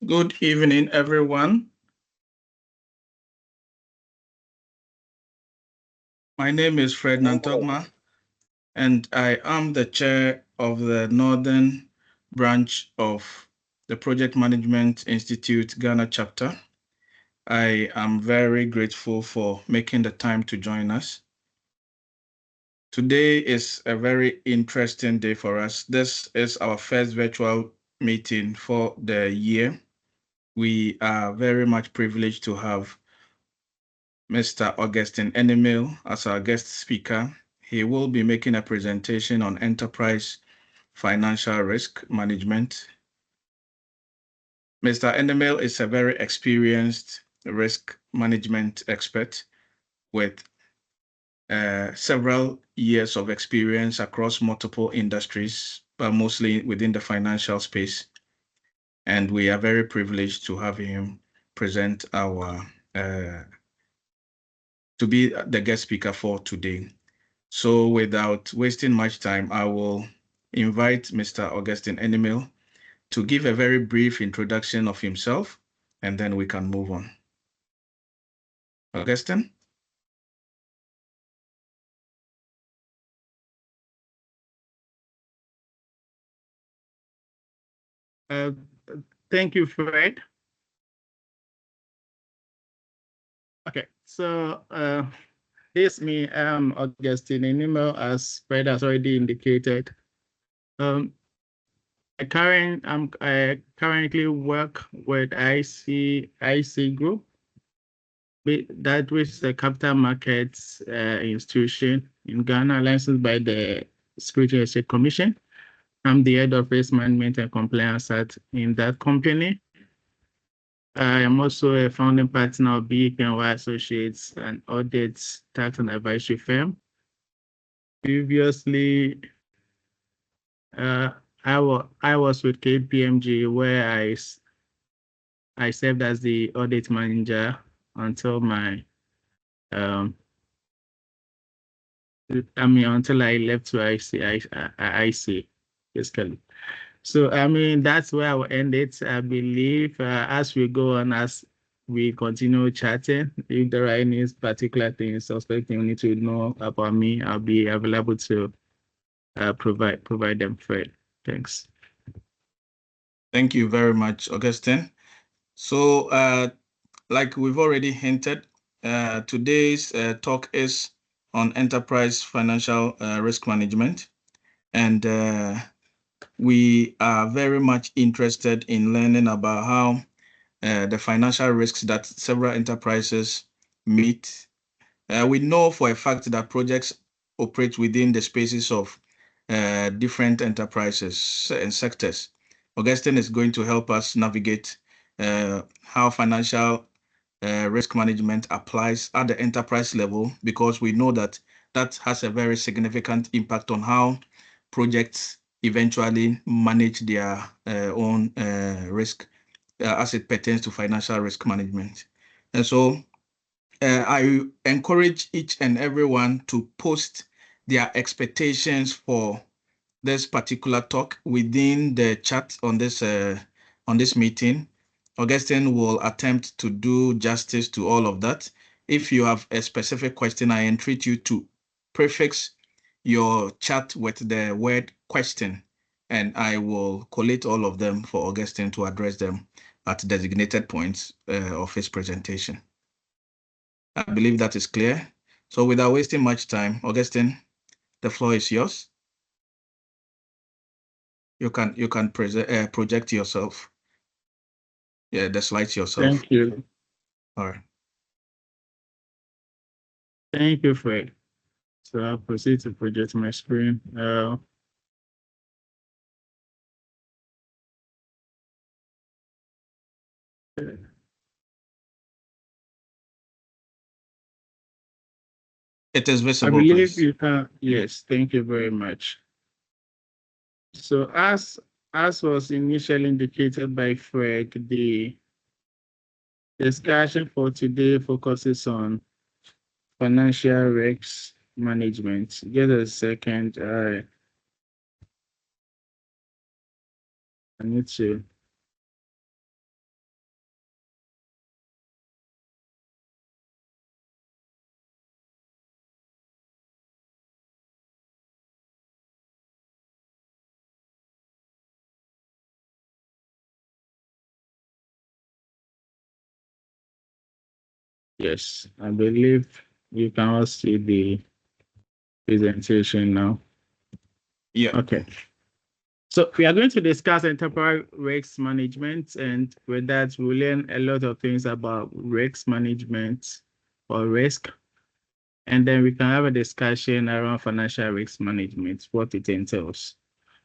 Good evening, everyone. My name is Fred Nantogma, and I am the chair of the Northern Branch of the Project Management Institute Ghana chapter. I am very grateful for making the time to join us. Today is a very interesting day for us. This is our first virtual meeting for the year. We are very much privileged to have Mr. Augustine Enemil as our guest speaker. He will be making a presentation on enterprise financial risk management. Mr. Enemil is a very experienced risk management expert with several years of experience across multiple industries, but mostly within the financial space. And we are very privileged to have him present our to be the guest speaker for today. So without wasting much time, I will invite Mr. Augustine Enimil to give a very brief introduction of himself, and then we can move on. Augustine? Thank you, Fred. Okay, so this me, Augustine Enimil, as Fred has already indicated. I currently work with IC Group, that which is a capital markets institution in Ghana, licensed by the Securities and Exchange Commission. I'm the head of risk management and compliance in that company. I am also a founding partner of BKY Associates, an audit, tax, and advisory firm. Previously, I was with KPMG, where I served as the audit manager until my until I left to IC, basically. So that's where I will end it. I believe as we go on, as we continue chatting, if there are any particular things suspecting you need to know about me, I'll be available to provide them for it. Thanks. Thank you very much, Augustine. So, like we've already hinted, today's talk is on enterprise financial risk management. And we are very much interested in learning about how the financial risks that several enterprises meet. We know for a fact that projects operate within the spaces of different enterprises and sectors. Augustine is going to help us navigate how financial risk management applies at the enterprise level, because we know that that has a very significant impact on how projects eventually manage their own risk as it pertains to financial risk management. And so I encourage each and everyone to post their expectations for this particular talk within the chat on this meeting. Augustine will attempt to do justice to all of that. If you have a specific question, I entreat you to prefix your chat with the word question, and I will collate all of them for Augustine to address them at designated points of his presentation. I believe that is clear. So without wasting much time, Augustine, the floor is yours. You can project yourself. Yeah, the slides yourself. Thank you. All right. Thank you, Fred. So I'll proceed to project my screen. It is visible. I believe you can. Yes, thank you very much. So as was initially indicated by Fred, the discussion for today focuses on financial risks management. Give us a second. I need to. Yes, I believe you can all see the presentation now. Yeah. Okay. So we are going to discuss enterprise risk management, and with that, we'll learn a lot of things about risk management or risk. And then we can have a discussion around financial risk management, what it entails.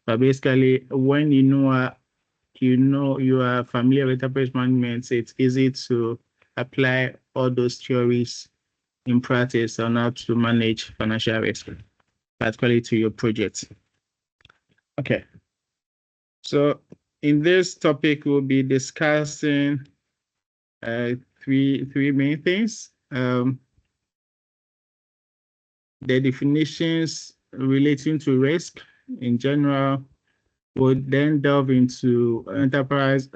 But basically, when you are familiar with enterprise management, it's easy to apply all those theories in practice on how to manage financial risk, particularly to your project. Okay. So in this topic, we'll be discussing three main things. The definitions relating to risk, in general. We'll then delve into enterprise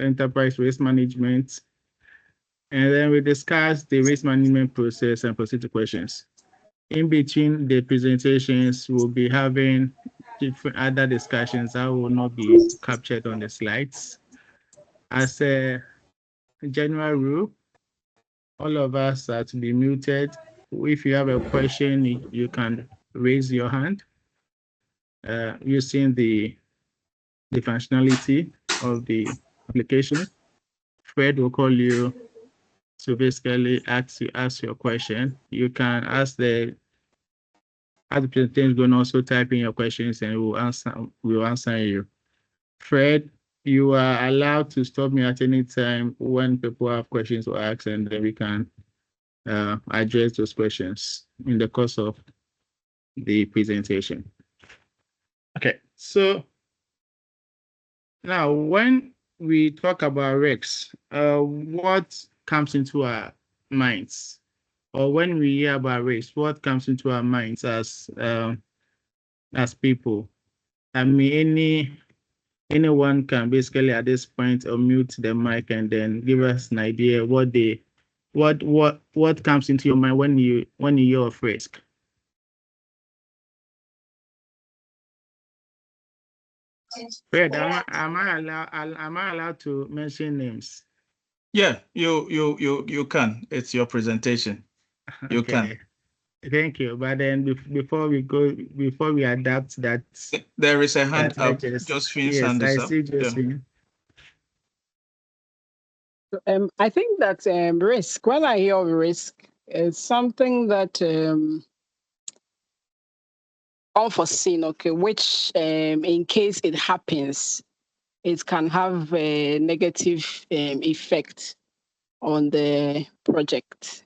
risk management, and then we discuss the risk management process and proceed to questions. In between the presentations, we'll be having different other discussions that will not be captured on the slides. As a general rule, all of us are to be muted. If you have a question, you can raise your hand using the functionality of the application. Fred will call you to basically ask your question. You can ask the presentation, going also type in your questions and we'll answer you. Fred, you are allowed to stop me at any time when people have questions to ask, and then we can address those questions in the course of the presentation. Okay, so now when we talk about risks, what comes into our minds? Or when we hear about risks, what comes into our minds as people? I mean, anyone can basically at this point unmute the mic and then give us an idea what comes into your mind when you hear of risk. Fred, am I allowed to mention names? Yeah, you can. It's your presentation. You Okay. can. Thank you. But then before we adapt that, there is a hand up. Josephine's hand is up. Yes, I see Josephine. I think that risk, when I hear of risk, it's something that unforeseen, okay, which in case it happens, it can have a negative effect on the project.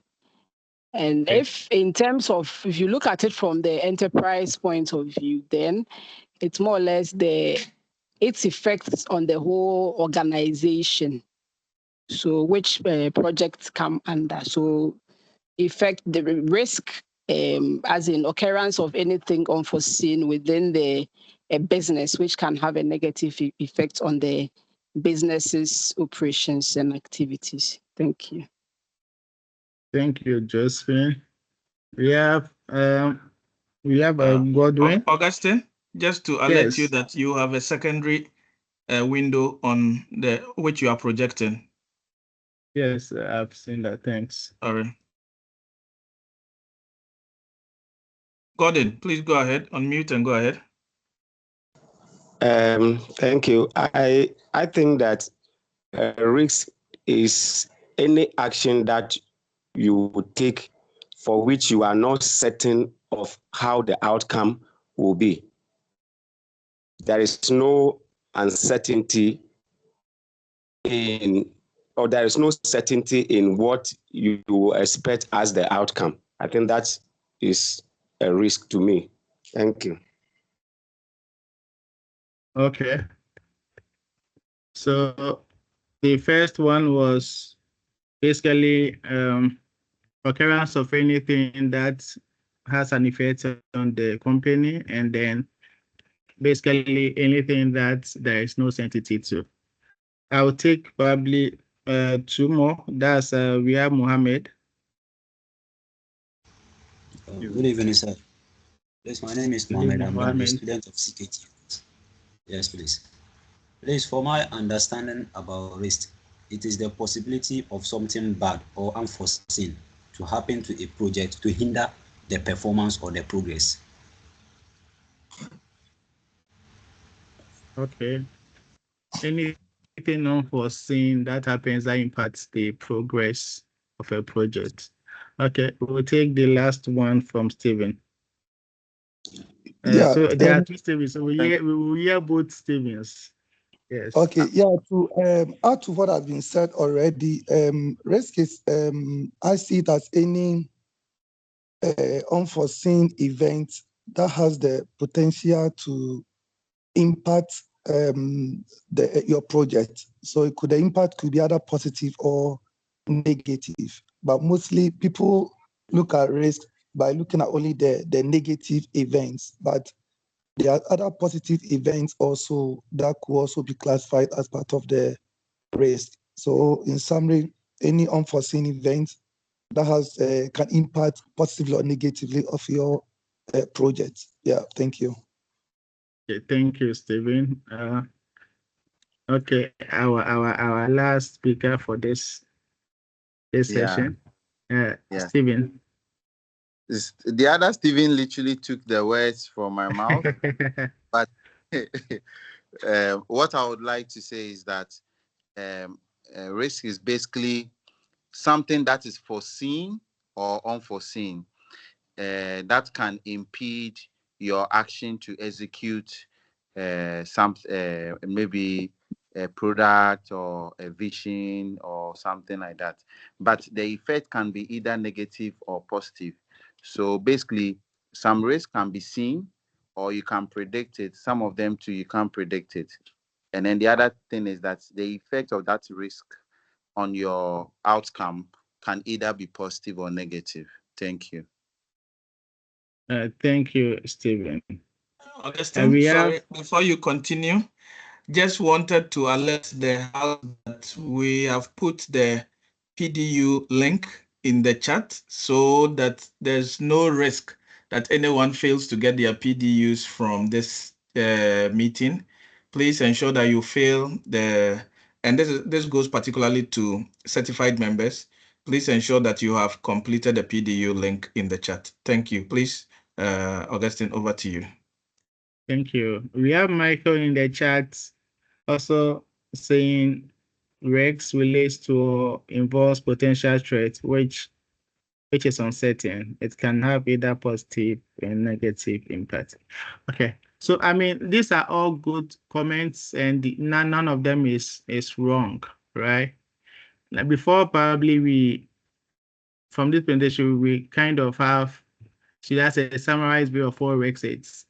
And if in terms of, if you look at it from the enterprise point of view, then it's more or less its effects on the whole organization. So which projects come under? So effect the risk as in occurrence of anything unforeseen within the business, which can have a negative effect on the business's operations and activities. Thank you. Thank you, Josephine. We have Godwin. Augustine, just to alert you that you have a secondary window on which you are projecting. Yes, I've seen that. Thanks. All right. Gordon, please go ahead, unmute and go ahead. Thank you. I think that risk is any action that you would take for which you are not certain of how the outcome will be. There is no uncertainty there is no certainty in what you expect as the outcome. I think that is a risk to me. Thank you. Okay. So the first one was basically occurrence of anything that has an effect on the company, and then basically anything that there is no certainty to. I'll take probably two more. That's we have Mohammed. Good evening, sir. Please, my name is Mohammed. I'm a student of CKT. Yes, please. Please, for my understanding about risk, it is the possibility of something bad or unforeseen to happen to a project to hinder the performance or the progress. Okay. Anything unforeseen that happens that impacts the progress of a project. Okay, we'll take the last one from Stephen. So there are two Stevens. So we will hear both Stevens. Yes. Okay. Yeah. To add to what has been said already, risk is I see it as any unforeseen event that has the potential to impact your project. So the impact could be either positive or negative. But mostly people look at risk by looking at only the negative events. But there are other positive events also that could also be classified as part of the risk. So in summary, any unforeseen event that has can impact positively or negatively of your project. Yeah, thank you. Okay, thank you, Stephen. Okay, our last speaker for this session, Stephen. The other Stephen literally took the words from my mouth. But what I would like to say is that risk is basically something that is foreseen or unforeseen that can impede your action to execute maybe a product or a vision or something like that. But the effect can be either negative or positive. So basically, some risk can be seen or you can predict it. Some of them too, you can't predict it. And then the other thing is that the effect of that risk on your outcome can either be positive or negative. Thank you. Thank you, Stephen. Augustine, sorry, before you continue, just wanted to alert the house that we have put the PDU link in the chat so that there's no risk that anyone fails to get their PDUs from this meeting. Please ensure that you fill and this goes particularly to certified members. Please ensure that you have completed the PDU link in the chat. Thank you. Please, Augustine, over to you. Thank you. We have Michael in the chat also saying Rex relates to involves potential threat, which is uncertain. It can have either positive and negative impact. Okay. So I mean, these are all good comments, and none of them is wrong, right? Now, before probably from this presentation, we kind of have, should I say, a summarized view of what Rex is.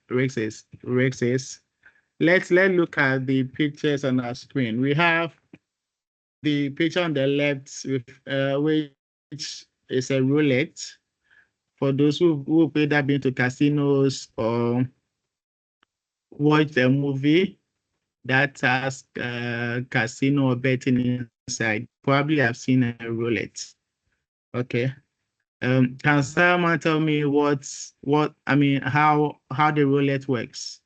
Let's look at the pictures on our screen. We have the picture on the left, with which is a roulette. For those who either been to casinos or watched a movie that has casino or betting inside, probably have seen a roulette. Okay. Can someone tell me how the roulette works?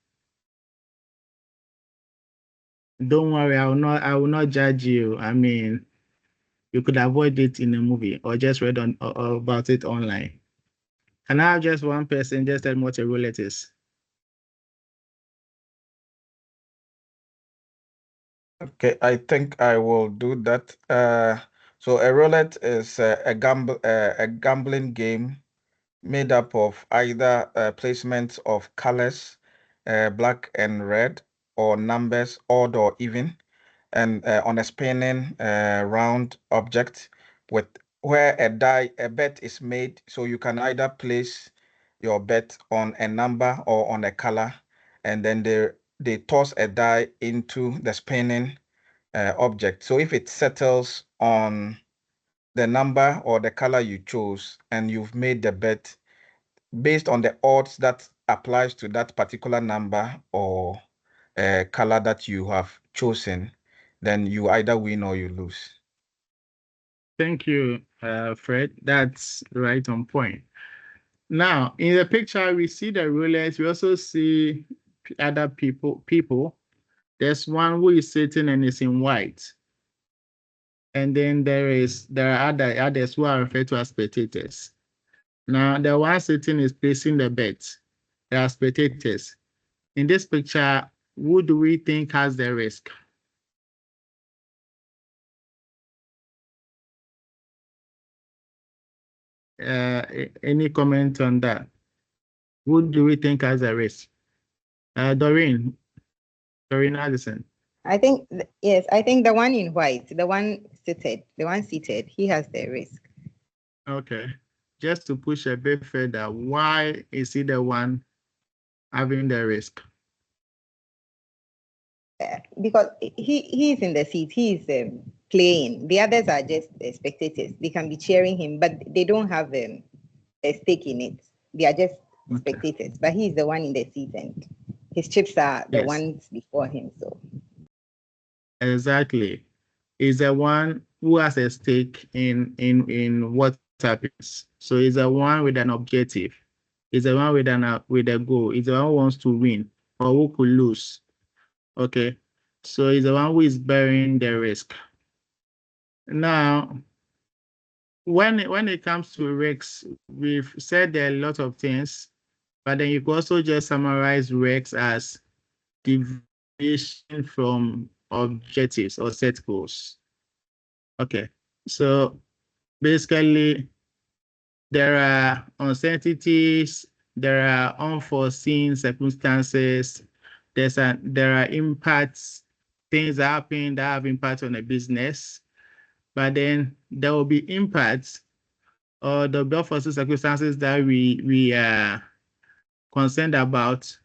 Don't worry, I will not judge you. I mean, you could avoid it in a movie or just read about it online. Can I have just one person just tell me what a roulette is? Okay, I think I will do that. So a roulette is a gambling game made up of either placements of colors, black and red, or numbers, odd or even, and on a spinning round object where a bet is made. So you can either place your bet on a number or on a color, and then they toss a die into the spinning object. So if it settles on the number or the color you chose and you've made the bet based on the odds that applies to that particular number or color that you have chosen, then you either win or you lose. Thank you, Fred. That's right on point. Now, in the picture, we see the roulette. We also see other people. There's one who is sitting and is in white. And then there are others who are referred to as spectators. Now, the one sitting is placing the bet. There are spectators. In this picture, who do we think has the risk? Any comment on that? Who do we think has the risk? Doreen Addison. I think, yes, I think the one in white, the one seated, he has the risk. Okay. Just to push a bit further, why is he the one having the risk? Because he is in the seat, he is playing. The others are just spectators. They can be cheering him, but they don't have a stake in it. They are just spectators, but he is the one in the seat and his chips are the Yes. ones before him. So Exactly. Is the one who has a stake in what happens. So he's the one with an objective. He's the one with a goal. He's the one who wants to win or who could lose. Okay. So he's the one who is bearing the risk. Now, when it comes to risks, we've said there are a lot of things, but then you can also just summarize risks as deviation from objectives or set goals. Okay, so basically there are uncertainties, there are unforeseen circumstances, there are impacts, things that happen that have impact on a business, but then there will be impacts or the unforeseen circumstances that we are concerned about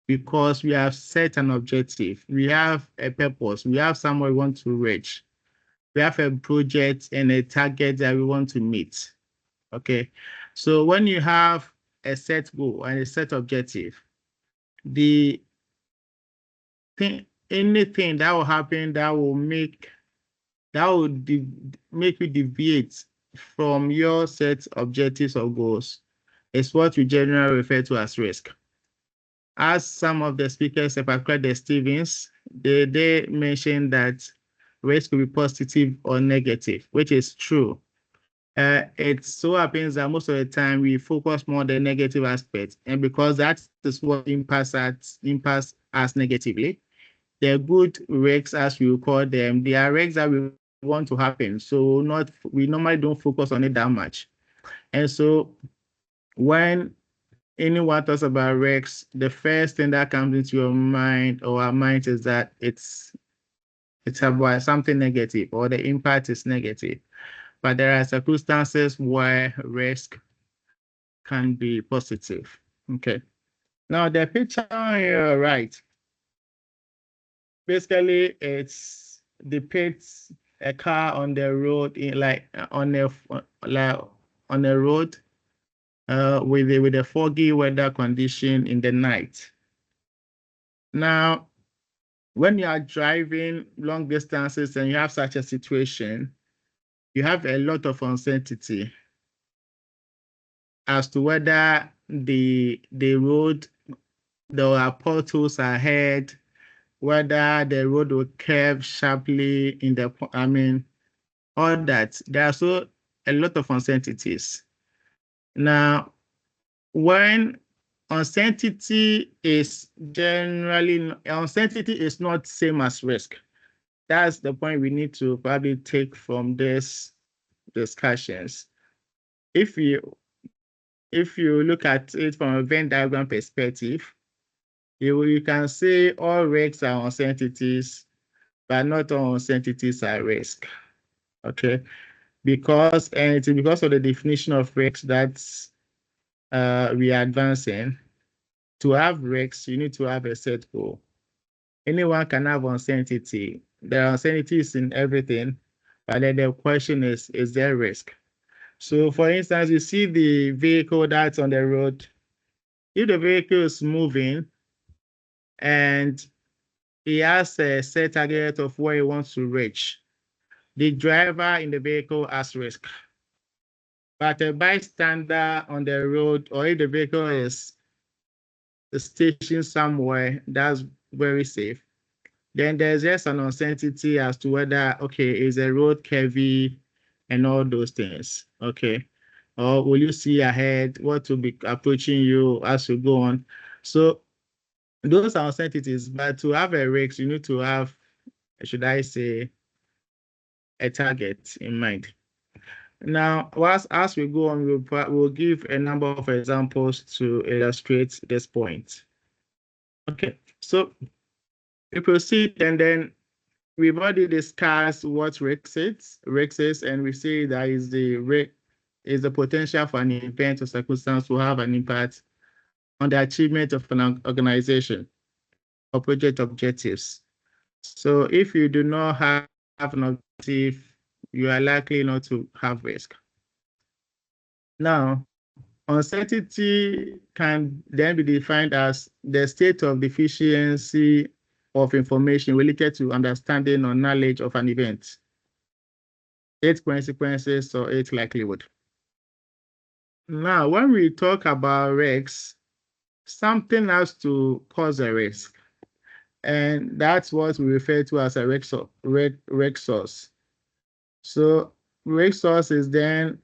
because we have set an objective, we have a purpose, we have somewhere we want to reach, we have a project and a target that we want to meet. Okay, so when you have a set goal and a set objective, anything that will happen that will make you deviate from your set objectives or goals is what we generally refer to as risk. As some of the speakers, particularly Stevens, they mentioned that risk will be positive or negative, which is true. It so happens that most of the time we focus more on the negative aspect, and because that is what impacts us negatively, the good risks, as we call them, they are risks that we want to happen. So we normally don't focus on it that much. And so when anyone talks about risks, the first thing that comes into your mind or our mind is that it's about something negative or the impact is negative. But there are circumstances where risk can be positive. Okay. Now the picture here, right? Basically, it depicts a car on the road on a road with a foggy weather condition in the night. Now, when you are driving long distances and you have such a situation, you have a lot of uncertainty as to whether the road, there are potholes ahead, whether the road will curve sharply all that. There are so a lot of uncertainties. Now, when uncertainty is not same as risk. That's the point we need to probably take from this discussions. If you look at it from a Venn diagram perspective, you can say all risks are uncertainties, but not all uncertainties are risk. Okay, because of the definition of risk that's we are advancing. To have risks, you need to have a set goal. Anyone can have uncertainty. There are uncertainties in everything, but then the question is there risk? So for instance, you see the vehicle that's on the road. If the vehicle is moving and he has a set target of where he wants to reach, the driver in the vehicle has risk. But a bystander on the road, or if the vehicle is stationed somewhere that's very safe, then there's just an uncertainty as to whether, okay, is the road curvy and all those things, okay? Or will you see ahead what will be approaching you as you go on? So those are uncertainties, but to have a risk, you need to have, should I say, a target in mind. Now, as we go on, we'll give a number of examples to illustrate this point. Okay, so we proceed, and then we've already discussed what risk is, and we say that is the potential for an event or circumstance to have an impact on the achievement of an organization or project objectives. So if you do not have an objective, you are likely not to have risk. Now, Uncertainty can then be defined as the state of deficiency of information related to understanding or knowledge of an event, its consequences, or its likelihood. Now, when we talk about risks, something has to cause a risk. And that's what we refer to as a risk source. So risk source is then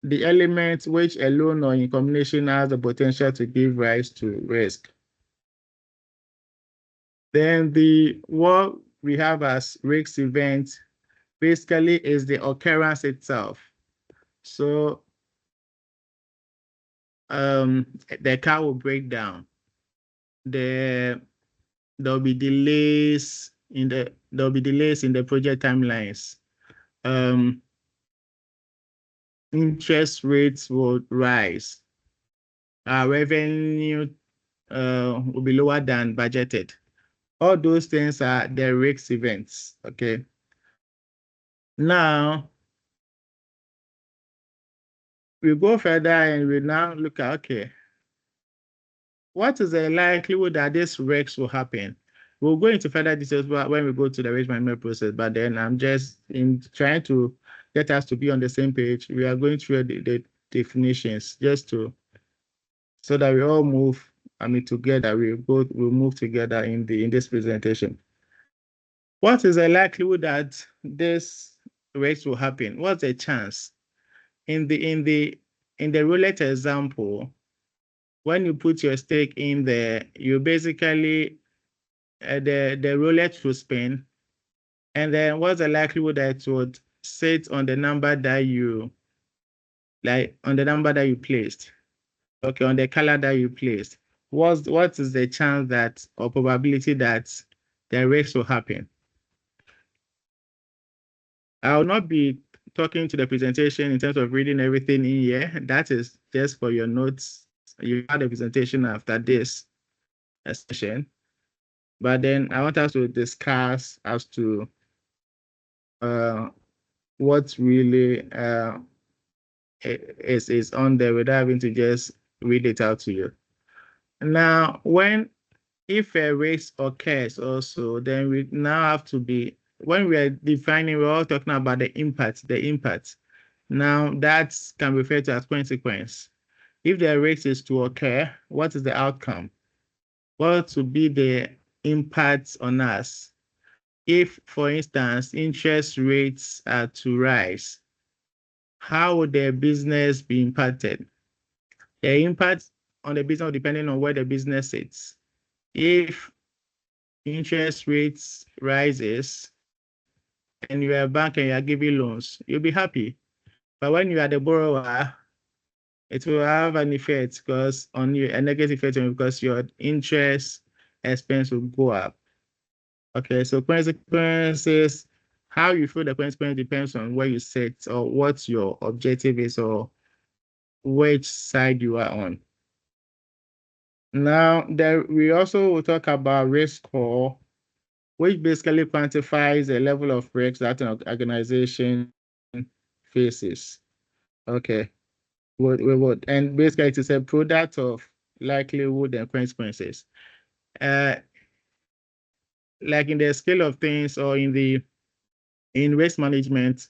the element which alone or in combination has the potential to give rise to risk. Then what we have as risk event basically is the occurrence itself. So the car will break down. There'll be delays in the project timelines. Interest rates will rise. Our revenue will be lower than budgeted. All those things are the risk events. Okay. Now we go further and we now look at, okay, what is the likelihood that this risk will happen? We'll go into further details when we go to the risk management process, but then I'm just trying to get us to be on the same page. We are going through the definitions just so that we all move, together. We'll move together in this presentation. What is the likelihood that this risk will happen? What's the chance? In the roulette example, when you put your stake in there, you basically the roulette will spin, and then what's the likelihood that it would sit on the number that you placed? Okay, on the color that you placed. What is the chance that or probability that the risk will happen? I will not be talking to the presentation in terms of reading everything in here. That is just for your notes. You have the presentation after this session. But then I want us to discuss as to what really is on there without having to just read it out to you. Now, if a risk occurs also, then we now have to be, when we are defining, we're all talking about the impact. Now, that can be referred to as consequence. If the risk is to occur, what is the outcome? What would be the impact on us? If, for instance, interest rates are to rise, how would the business be impacted? The impact on the business depending on where the business sits. If interest rates rises and you are a bank and you are giving loans, you'll be happy. But when you are the borrower, it will have an effect on you, a negative effect because your interest expense will go up. Okay, so consequences, how you feel the consequence depends on where you sit or what your objective is or which side you are on. Now, we also will talk about risk score, which basically quantifies the level of risk that an organization faces. Okay, and basically it is a product of likelihood and consequences. Like in the scale of things or in risk management,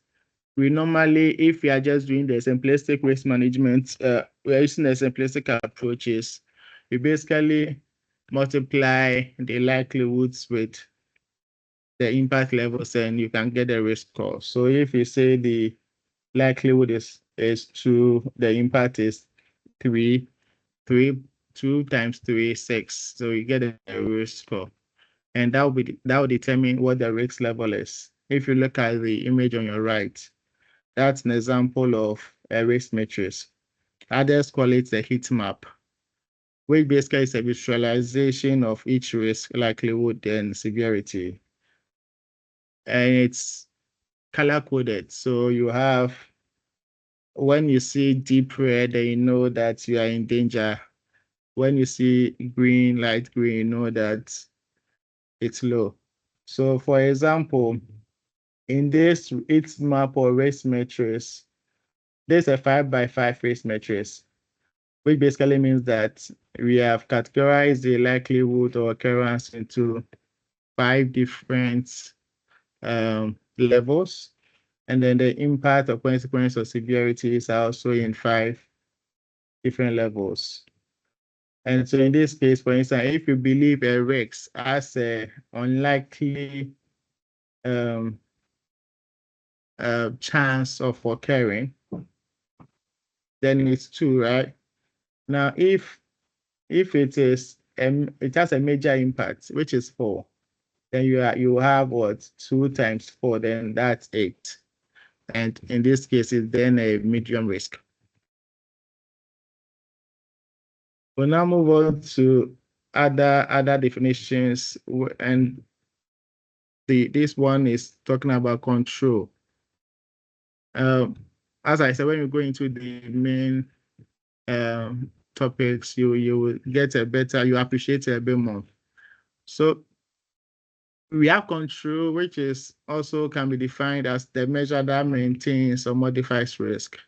we normally, if we are just doing the simplistic risk management, we're using the simplistic approaches. We basically multiply the likelihoods with the impact levels and you can get the risk score. So if you say the likelihood is 2, the impact is 3, 2 times 3 is 6. So you get a risk score. And that will determine what the risk level is. If you look at the image on your right, that's an example of a risk matrix. Others call it a heat map, which basically is a visualization of each risk likelihood and severity. And it's color coded. So you have, when you see deep red, then you know that you are in danger. When you see green, light green, you know that it's low. So for example, in this heat map or risk matrix, there's a 5x5 risk matrix. which basically means that we have categorized the likelihood or occurrence into 5 different levels. And then the impact or consequence or severity is also in 5 different levels. And so in this case, for instance, if you believe a risk as an unlikely chance of occurring, then it's 2, right? Now, if it is it has a major impact, which is 4, then you have what? 2 times 4, then that's 8. And in this case, it's then a medium risk. We'll now move on to other definitions, and this one is talking about control. As I said, when you go into the main topics, you will get you appreciate it a bit more. So we have control, which is also can be defined as the measure that maintains or modifies risk.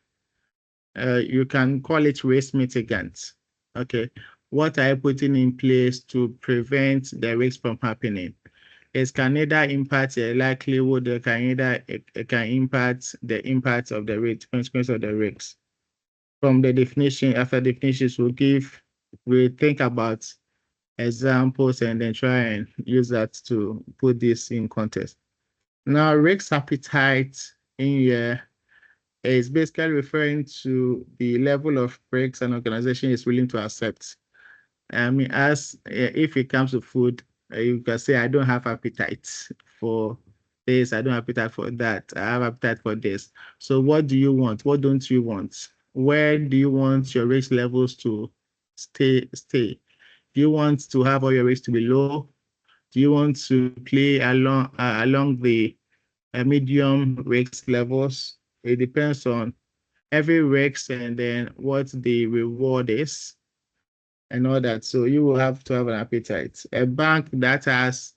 You can call it risk mitigant. Okay, what are you putting in place to prevent the risk from happening? It can either impact the likelihood, it can impact the impact of the risk, consequence of the risks. From the definition, after definitions, we'll think about examples and then try and use that to put this in context. Now, risk appetite in here is basically referring to the level of risks an organization is willing to accept. I mean, if it comes to food, you can say, I don't have appetite for this, I don't have appetite for that, I have appetite for this. So what do you want? What don't you want? Where do you want your risk levels to stay? Do you want to have all your risks to be low? Do you want to play along the medium risk levels? It depends on every risk and then what the reward is and all that. So you will have to have an appetite. A bank that has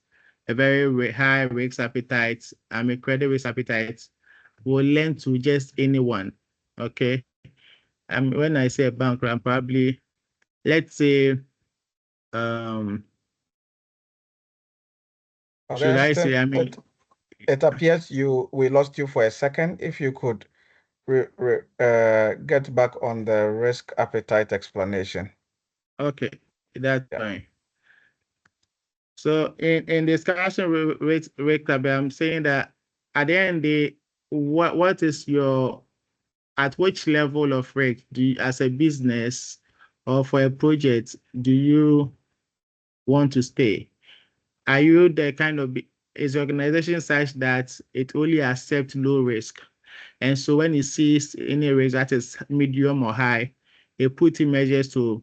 a very high risk appetite, credit risk appetite, will lend to just anyone. Okay. When I say a bank, I'm probably, let's say, should I say, it appears we lost you for a second. If you could get back on the risk appetite explanation. Okay, that's fine. So in discussion with I'm saying that at the end of the day, what is at which level of risk do you, as a business or for a project, do you want to stay? Are you the kind of, is the organization such that it only accepts low risk? And so when it sees any risk that is medium or high, it puts in measures to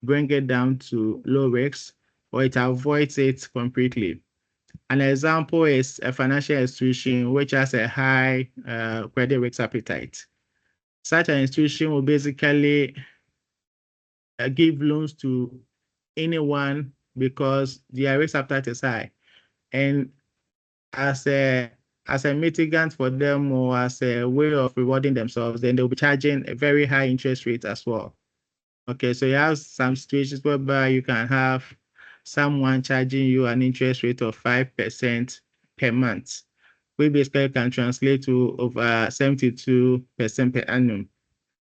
bring it down to low risk, or it avoids it completely. An example is a financial institution which has a high credit risk appetite. Such an institution will basically give loans to anyone because their risk appetite is high. And as a mitigant for them or as a way of rewarding themselves, then they'll be charging a very high interest rate as well. Okay, so you have some situations whereby you can have someone charging you an interest rate of 5% per month, which basically can translate to over 72% per annum.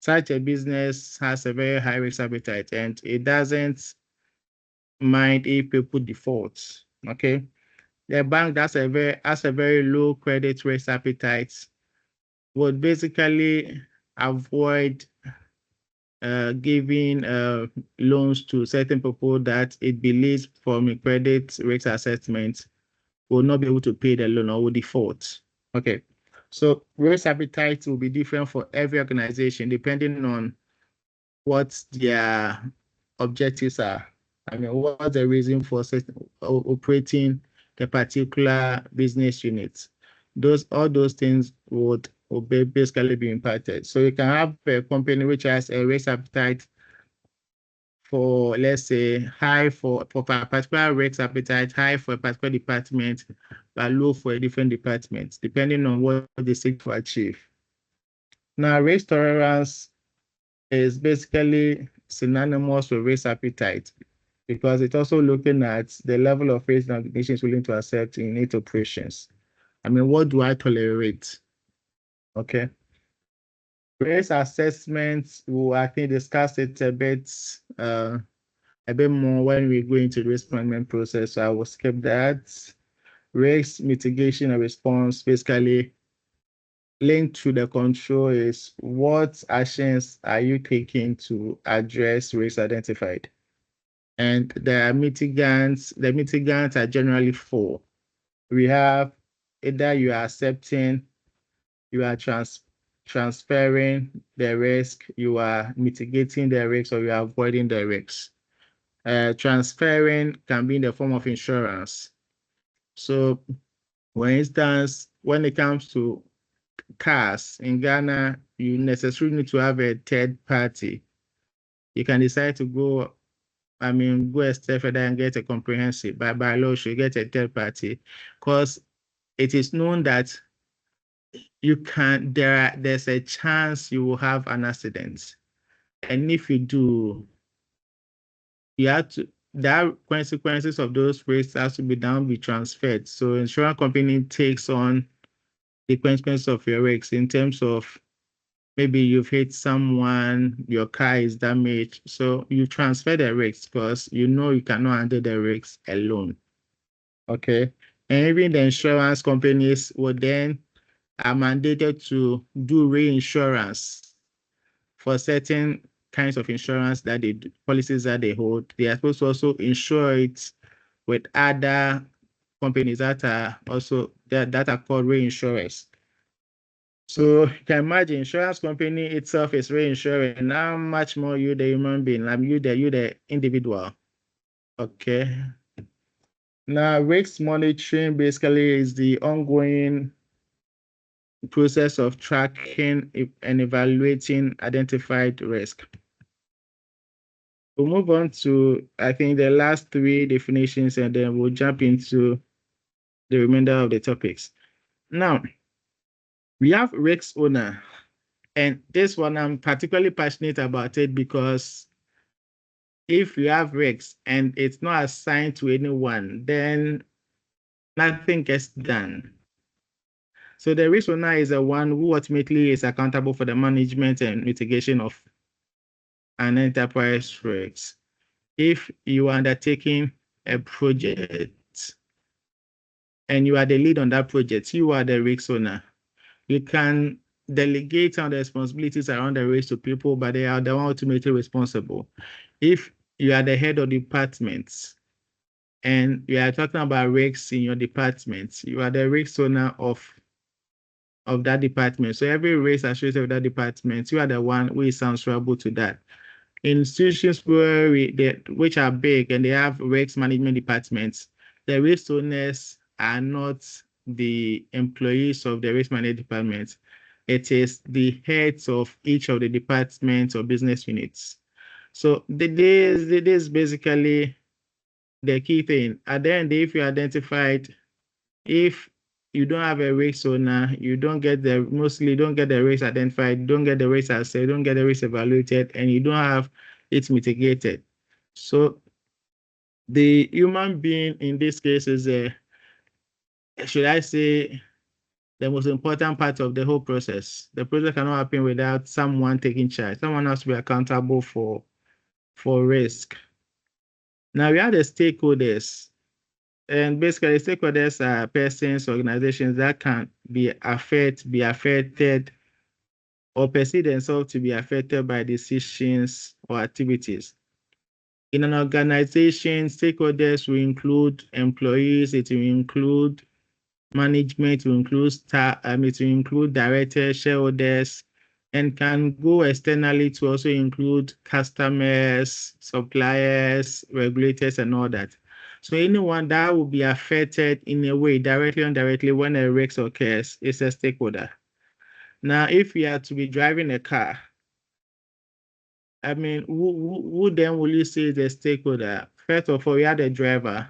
Such a business has a very high risk appetite and it doesn't mind if people default. Okay, the bank has a very low credit risk appetite would basically avoid giving loans to certain people that it believes from a credit risk assessment will not be able to pay the loan or will default. Okay, so risk appetite will be different for every organization depending on what their objectives are. What's the reason for operating the particular business unit? All those things would basically be impacted. So you can have a company which has a risk appetite for, let's say, high for a particular risk appetite, high for a particular department, but low for a different department, depending on what they seek to achieve. Now, risk tolerance is basically synonymous with risk appetite, because it's also looking at the level of risk that the nation is willing to accept in its operations. I mean, what do I tolerate? Okay. Risk assessment, we'll I think discuss it a bit more when we go into the risk management process. So I will skip that. Risk mitigation and response, basically linked to the control, is what actions are you taking to address risk identified? And the mitigants are generally 4. We have either you are accepting, you are transferring the risk, you are mitigating the risk, or you are avoiding the risks. Transferring can be in the form of insurance. So, for instance, when it comes to cars in Ghana, you necessarily need to have a third party. You can decide to go a step further and get a comprehensive. By law, you should get a third party, because it is known that there's a chance you will have an accident. And if you do, the consequences of those risks has to be transferred. So insurance company takes on the consequences of your risks in terms of maybe you've hit someone, your car is damaged. So you transfer the risks because you know you cannot handle the risks alone. Okay. And even the insurance companies will then are mandated to do reinsurance for certain kinds of insurance that policies that they hold. They are supposed to also insure it with other companies that are also that are called reinsurers. So you can imagine insurance company itself is reinsuring. How much more you, the human being, you the individual. Okay. Now, risk monitoring basically is the ongoing process of tracking and evaluating identified risk. We'll move on to, I think, the last 3 definitions, and then we'll jump into the remainder of the topics. Now, we have risk owner, and this one I'm particularly passionate about it because if you have risk and it's not assigned to anyone, then nothing gets done. So the risk owner is the one who ultimately is accountable for the management and mitigation of an enterprise risk. If you are undertaking a project and you are the lead on that project, you are the risk owner. You can delegate on the responsibilities around the risk to people, but they are the one ultimately responsible. If you are the head of departments and you are talking about risks in your department, you are the risk owner of that department. So every risk associated with that department, you are the one who is answerable to that. Institutions which are big and they have risk management departments, the risk owners are not the employees of the risk management department. It is the heads of each of the departments or business units. So this is basically the key thing. At the end, if you identified, if you don't have a risk owner, you don't get the risk identified, don't get the risk assessed, don't get the risk evaluated, and you don't have it mitigated. So the human being in this case is should I say, the most important part of the whole process. The process cannot happen without someone taking charge. Someone has to be accountable for risk. Now we have the stakeholders. And basically, stakeholders are persons, organizations that can be affected, or perceive themselves to be affected by decisions or activities. In an organization, stakeholders will include employees, it will include management, it will include staff, it will include directors, shareholders, and can go externally to also include customers, suppliers, regulators, and all that. So anyone that will be affected in a way, directly or indirectly, when a risk occurs, is a stakeholder. Now, if you are to be driving a car, I mean, who then will you say is the stakeholder? First of all, you are the driver.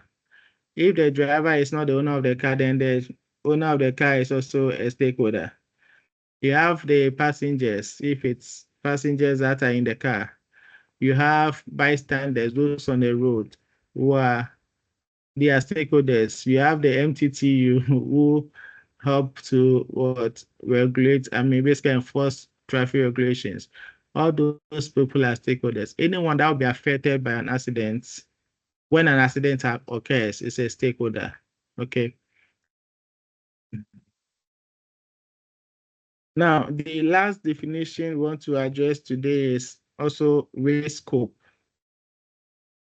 If the driver is not the owner of the car, then the owner of the car is also a stakeholder. You have the passengers, if it's passengers that are in the car. You have bystanders, those on the road who are their stakeholders. You have the MTTU who help to regulate, basically enforce traffic regulations. All those people are stakeholders. Anyone that will be affected by an accident, when an accident occurs, is a stakeholder. Okay. Now, the last definition we want to address today is also risk scope.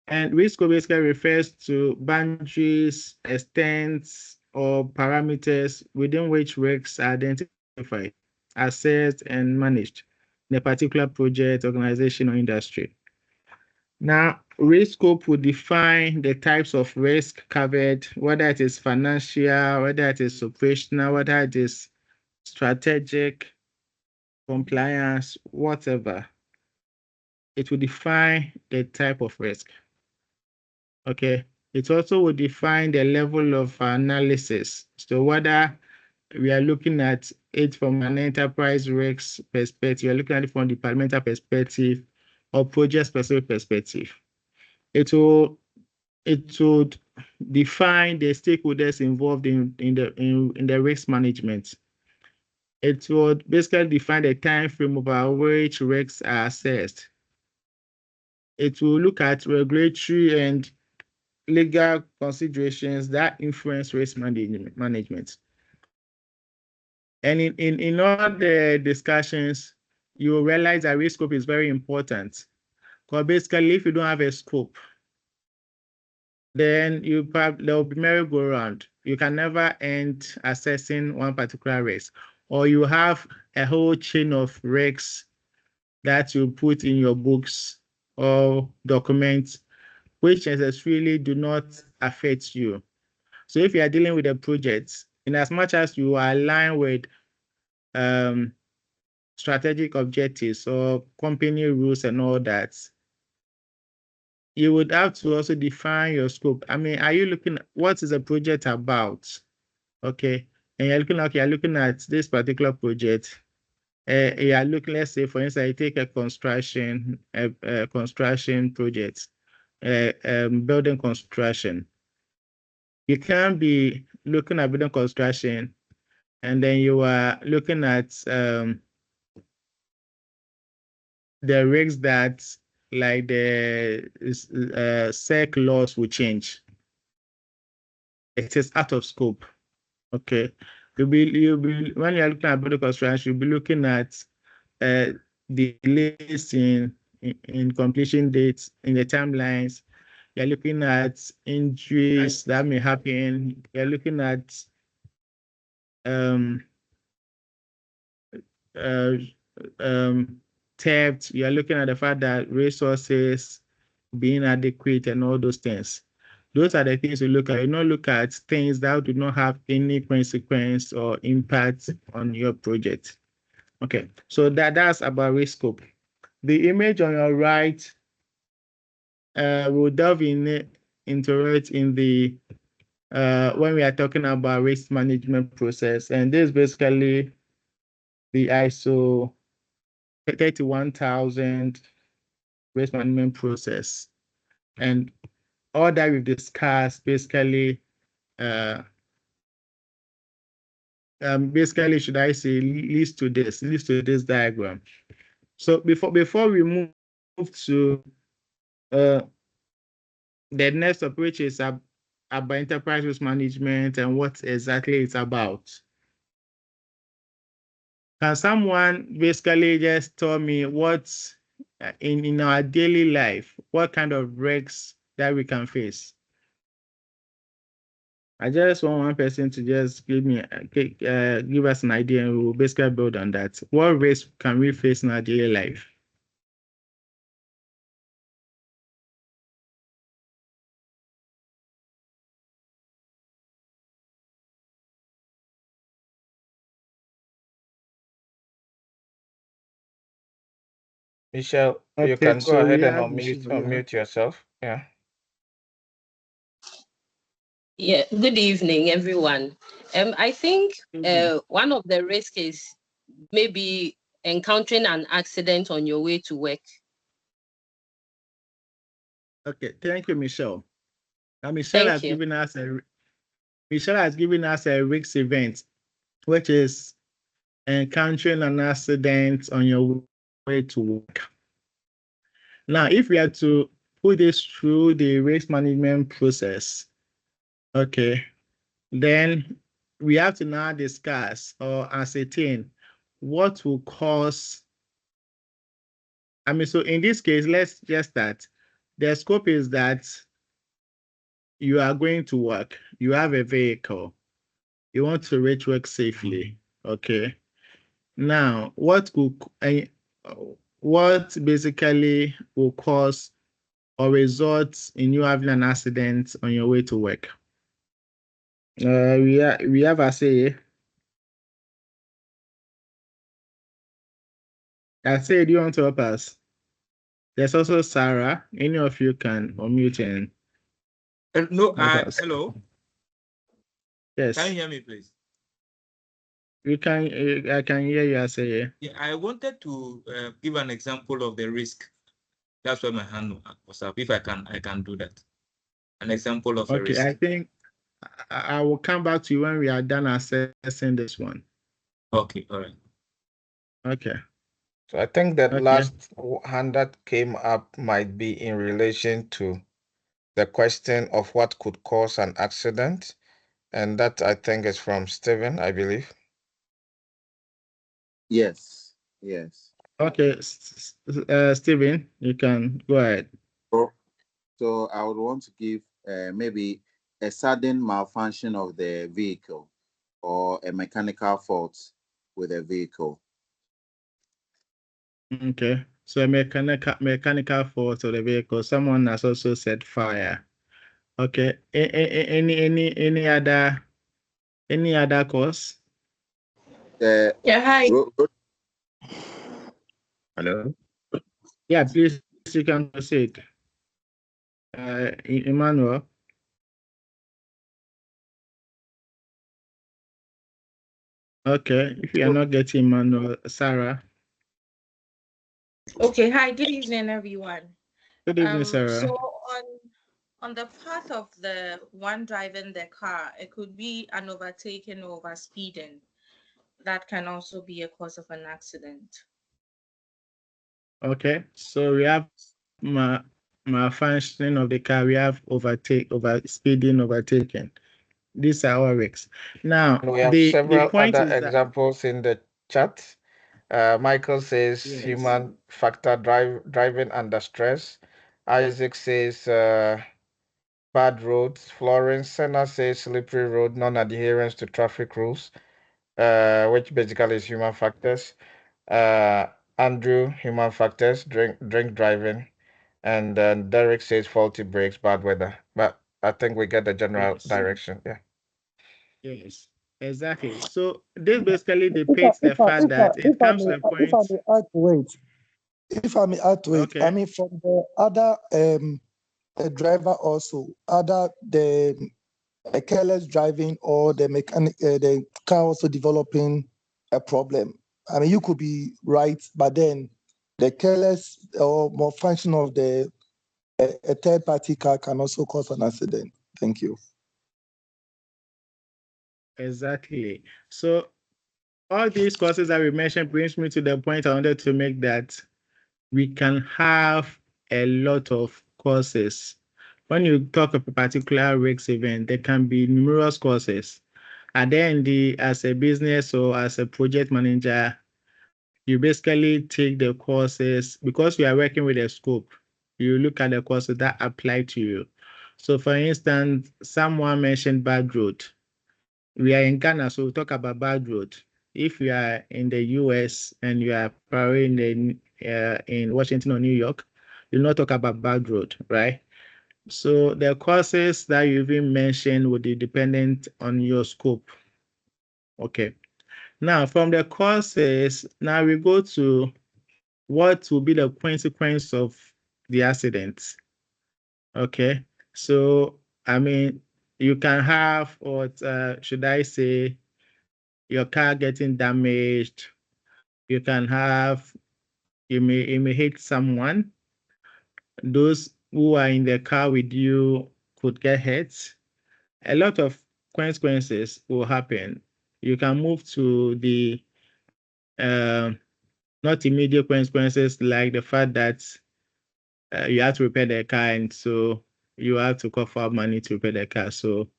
And risk scope basically refers to boundaries, extents, or parameters within which risks are identified, assessed, and managed in a particular project, organization, or industry. Now, risk scope will define the types of risk covered, whether it is financial, whether it is operational, whether it is strategic, compliance, whatever. It will define the type of risk. Okay. It also will define the level of analysis. So whether we are looking at it from an enterprise risk perspective, we're looking at it from the departmental perspective or project-specific perspective. It would define the stakeholders involved in the risk management. It would basically define the time frame over which risks are assessed. It will look at regulatory and legal considerations that influence risk management. And in all the discussions, you will realize that risk scope is very important. Because basically, if you don't have a scope, then there will be merry-go-round. You can never end assessing one particular risk. Or you have a whole chain of risks that you put in your books or documents, which necessarily do not affect you. So if you are dealing with a project, in as much as you are aligned with strategic objectives or company rules and all that, you would have to also define your scope. Are you looking at what is the project about? Okay. And you're looking at this particular project. You are looking, let's say, for instance, you take a construction project, building construction. You can't be looking at building construction and then you are looking at the risks that like the SEC laws will change. It is out of scope. Okay. You'll be when you're looking at building construction, you'll be looking at delays in completion dates, in the timelines. You're looking at injuries that may happen. You're looking at theft. You're looking at the fact that resources being adequate and all those things. Those are the things you look at. You don't look at things that do not have any consequence or impact on your project. Okay, so that's about risk scope. The image on your right will delve into it in the when we are talking about risk management process, and this is basically the ISO 31000 risk management process, and all that we've discussed basically should I say leads to this diagram. So before we move to the next of which is about enterprise risk management and what exactly it's about. Can someone basically just tell me what's in our daily life, what kind of risks that we can face? I just want one person to just give us an idea, and we'll basically build on that. What risks can we face in our daily life? Michelle, you can go ahead and unmute yourself. Yeah. Yeah, good evening, everyone. I think one of the risks is maybe encountering an accident on your way to work. Okay, thank you, Michelle. Now, Michelle has given us a risk event, which is encountering an accident on your way to work. Now, if we are to put this through the risk management process, okay, then we have to now discuss or ascertain what will cause. So in this case, let's just start. The scope is that you are going to work, you have a vehicle, you want to reach work safely, okay? Now, what basically will cause or result in you having an accident on your way to work? We have Aseye. Aseye, do you want to help us? There's also Sarah. Any of you can unmute and hello. Yes. Can you hear me, please? You can. I can hear you, Aseye. Yeah, I wanted to give an example of the risk. That's why my hand was up. If I can do that. An example of a risk. Okay, I think I will come back to you when we are done assessing this one. Okay, all right. Okay. So I think that last hand that came up might be in relation to the question of what could cause an accident. And that I think is from Stephen, I believe. Yes, yes. Okay, Stephen, you can go ahead. So I would want to give maybe a sudden malfunction of the vehicle or a mechanical fault with a vehicle. Okay, so a mechanical fault of the vehicle. Someone has also said fire. Okay, any other cause? Yeah, hi. Hello. Yeah, please, you can proceed. Emmanuel. Okay, if you are not getting Emmanuel, Sarah. Okay, hi, good evening, everyone. Good evening, Sarah. So on the part of the one driving the car, it could be an overtaking or over speeding. That can also be a cause of an accident. Okay, so we have malfunctioning of the car, we have speeding, overtaking. These are our risks. Now, we have several other examples in the chat. Michael says human factor driving under stress. Isaac says bad roads. Florence Senna says slippery road, non-adherence to traffic rules, which basically is human factors. Andrew, human factors, drink driving. And then Derek says faulty brakes, bad weather. But I think we get the general direction. Yeah. Yes, exactly. So this basically depicts the fact that it comes to a point. If I may add to it, I mean, from the other the driver also, other the careless driving or the mechanic, the car also developing a problem. I mean, you could be right, but then the careless or malfunction of the a third party car can also cause an accident. Thank you. Exactly. So all these causes that we mentioned brings me to the point I wanted to make, that we can have a lot of causes. When you talk of a particular risk event, there can be numerous causes. And then as a business or as a project manager, you basically take the courses because you are working with a scope. You look at the courses that apply to you. So for instance, someone mentioned bad road. We are in Ghana, so we talk about bad road. If you are in the US and you are probably in Washington or New York, you'll not talk about bad road, right? So the courses that you even mentioned would be dependent on your scope. Okay. Now, from the courses, now we go to what will be the consequence of the accident. Okay. So, I mean, you can have, or should I say, your car getting damaged. You can have, you may hit someone. Those who are in the car with you could get hurt, a lot of consequences will happen. You can move to the not immediate consequences, like the fact that you have to repair the car, and so you have to cough out money to repair the car. So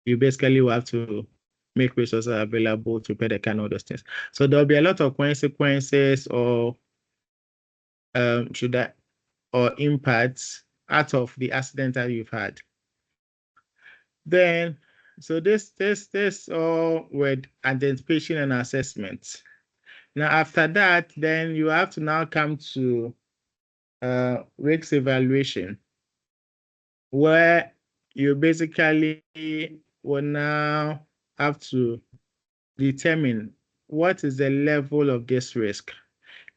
you basically will have to make resources available to repair the car and all those things. So there'll be a lot of consequences or impacts out of the accident that you've had. Then, so this all with identification and assessment. Now, after that, then you have to now come to risk evaluation, where you basically will now have to determine what is the level of this risk.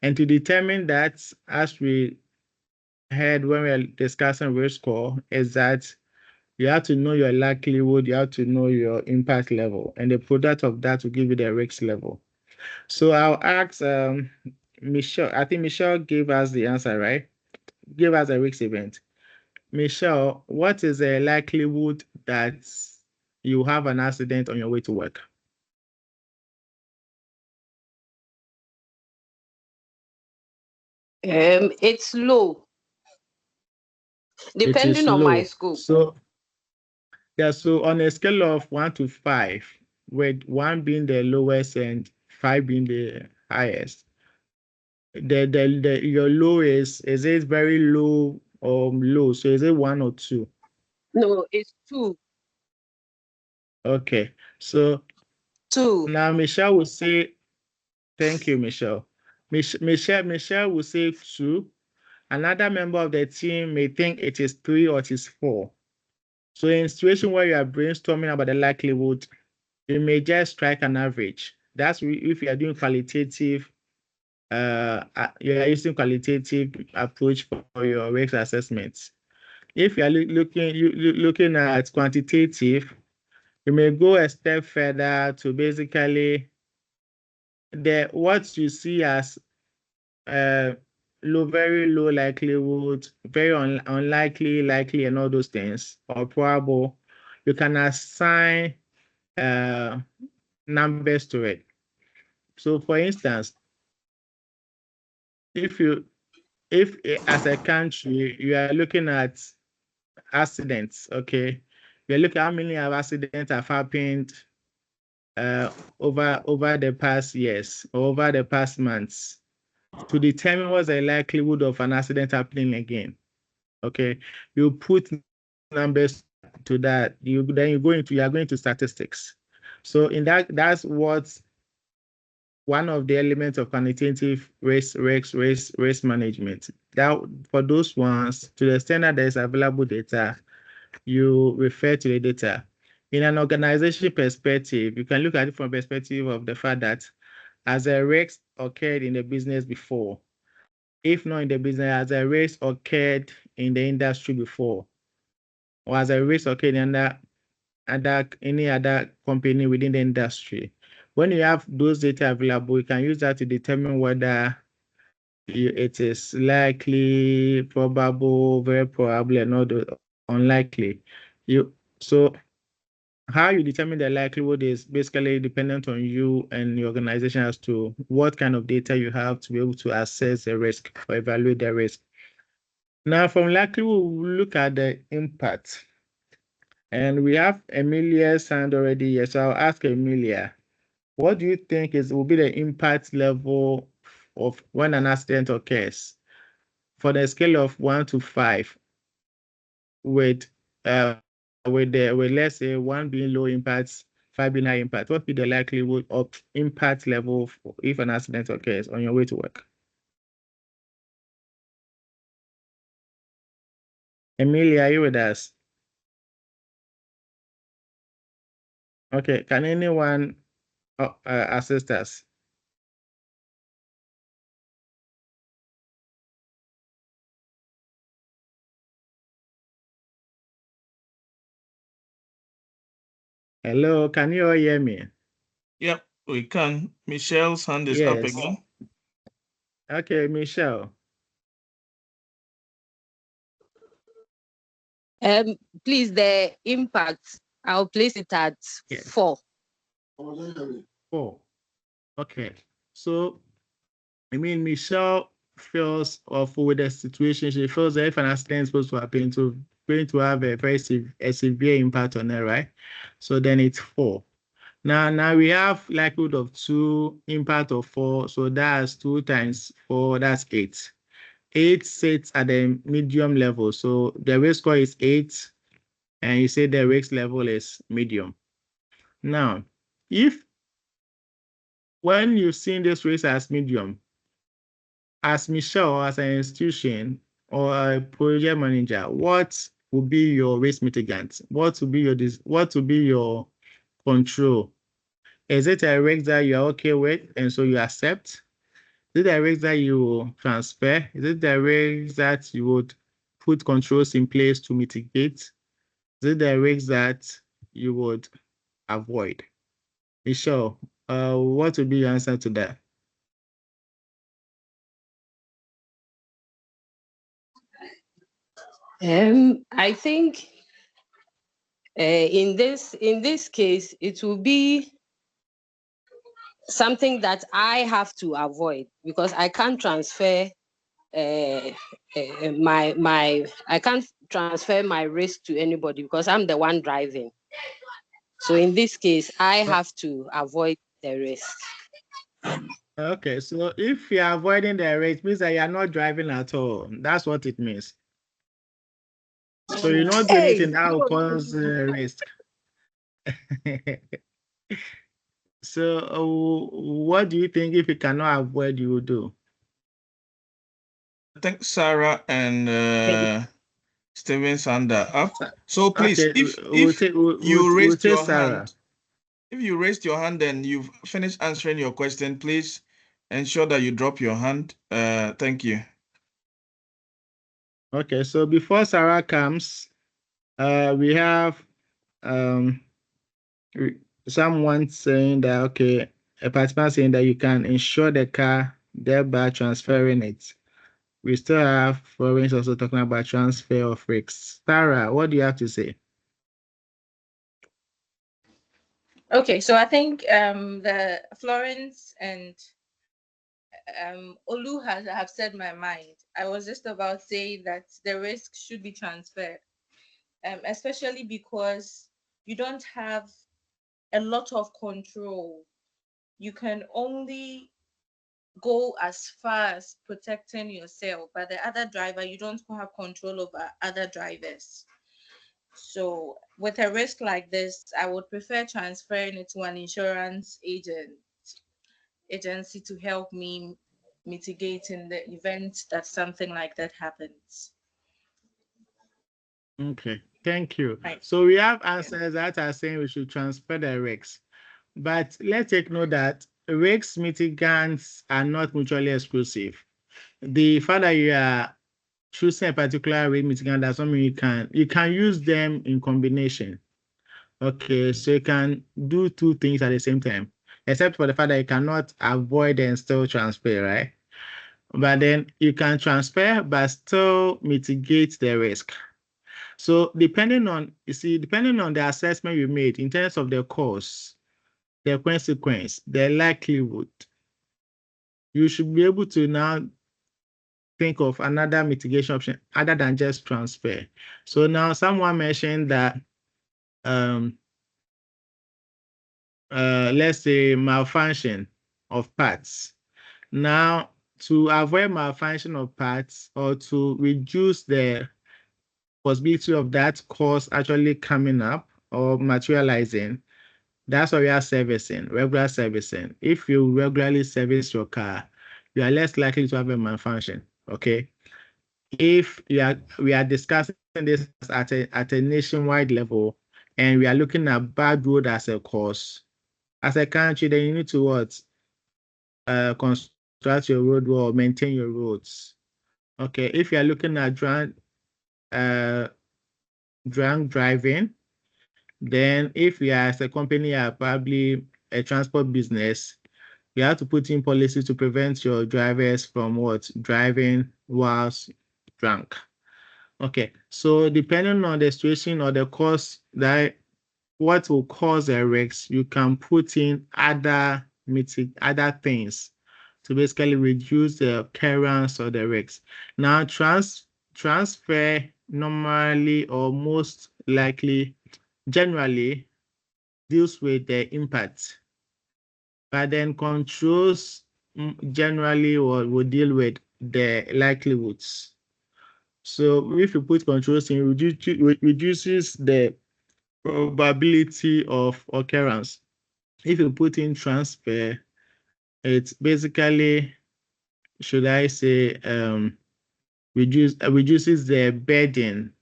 And to determine that, as we heard when we were discussing risk score, is that you have to know your likelihood, you have to know your impact level, and the product of that will give you the risk level. So I'll ask Michelle. I think Michelle gave us the answer, right? Give us a risk event. Michelle, what is the likelihood that you have an accident on your way to work? It's low, depending on my scope. So, yeah, so on a scale of 1 to 5, with 1 being the lowest and 5 being the highest, your low is it very low or low? So is it 1 or 2? No, it's 2. Okay, so 2. Now Michelle will say, thank you, Michelle. Michelle will say 2. Another member of the team may think it is 3 or it is 4. So in a situation where you are brainstorming about the likelihood, you may just strike an average. That's if you are doing qualitative, you are using qualitative approach for your risk assessments. If you are looking at quantitative, you may go a step further to basically what you see as very low likelihood, very unlikely, likely, and all those things, or probable. You can assign numbers to it. So, for instance, if as a country you are looking at accidents, okay, you're looking at how many accidents have happened over the past years or over the past months, to determine what's the likelihood of an accident happening again. Okay, you put numbers to that. You are going to statistics. So in that's what one of the elements of quantitative risk management. That for those ones, to the extent that there's available data, you refer to the data. In an organization perspective, you can look at it from the perspective of the fact that as a risk occurred in the business before, if not in the business, as a risk occurred in the industry before, or as a risk occurred in any other company within the industry. When you have those data available, you can use that to determine whether it is likely, probable, very probable, and not unlikely. So how you determine the likelihood is basically dependent on you and your organization as to what kind of data you have to be able to assess the risk or evaluate the risk. Now, from likelihood, we'll look at the impact. And we have Emilia's hand already here. So I'll ask Emilia, what do you think will be the impact level of when an accident occurs for the scale of 1 to 5, with let's say 1 being low impact, 5 being high impact? What would be the likelihood of impact level if an accident occurs on your way to work? Emilia, are you with us? Okay, can anyone assist us? Hello, can you all hear me? Yep, we can. Michelle's hand is up again. Okay, Michelle. Please, the impact, I'll place it at 4. 4. Okay. So, I mean, Michelle feels awful with the situation. She feels that if an accident is supposed to happen, to going to have a very severe impact on her, right? So then it's 4. Now we have likelihood of 2, impact of 4. So that's 2 times 4, that's 8. 8 sits at the medium level. So the risk score is 8, and you say the risk level is medium. Now, if when you've seen this risk as medium, as Michelle, as an institution or a project manager, what would be your risk mitigant? What would be your control? Is it a risk that you are okay with and so you accept? Is it a risk that you transfer? Is it a risk that you would put controls in place to mitigate? Is it a risk that you would avoid? Michelle, what would be your answer to that? I think in this case, it will be something that I have to avoid because I can't transfer I can't transfer my risk to anybody because I'm the one driving. So in this case, I have to avoid the risk. Okay, so if you're avoiding the risk, it means that you're not driving at all. That's what it means. So you're not doing anything that will cause risk. So what do you think if you cannot avoid, you will do? I think Sarah and Steven Sander up. So please, Okay, if you raised your hand, if you raised your hand and you've finished answering your question, please ensure that you drop your hand. Thank you. Okay, so before Sarah comes, we have someone saying that, okay, a participant saying that you can insure the car, thereby transferring it. We still have Florence also talking about transfer of risks. Sarah, what do you have to say? Okay, so I think the Florence and Olu have said my mind. I was just about saying that the risk should be transferred, especially because you don't have a lot of control. You can only go as far as protecting yourself, but the other driver, you don't have control over other drivers. So with a risk like this, I would prefer transferring it to an insurance agency to help me mitigate in the event that something like that happens. Okay, thank you. Right. So we have answers that are saying we should transfer the risks, but let's take note that risk mitigants are not mutually exclusive. The fact that you are choosing a particular risk mitigant does not mean you can use them in combination. Okay, so you can do 2 things at the same time, except for the fact that you cannot avoid and still transfer, right? But then you can transfer but still mitigate the risk. So depending on the assessment you made in terms of the cause, the consequence, the likelihood, you should be able to now think of another mitigation option other than just transfer. So now someone mentioned that let's say malfunction of parts. Now, to avoid malfunction of parts or to reduce the possibility of that cause actually coming up or materializing, that's why we are servicing, regular servicing. If you regularly service your car, you are less likely to have a malfunction, okay? If we are discussing this at a nationwide level and we are looking at bad road as a cause, as a country, then you need to what? Construct your road or maintain your roads. Okay, if you are looking at drunk driving, then if you are as a company are probably a transport business, you have to put in policies to prevent your drivers from what? Driving whilst drunk. Okay, so depending on the situation or the cause that what will cause a risk, you can put in other things to basically reduce the occurrence of the risk. Now, transfer normally or most likely, generally deals with the impact, but then controls generally will deal with the likelihoods. So if you put controls in, reduces the probability of occurrence. If you put in transfer, it's basically, should I say, reduces the burden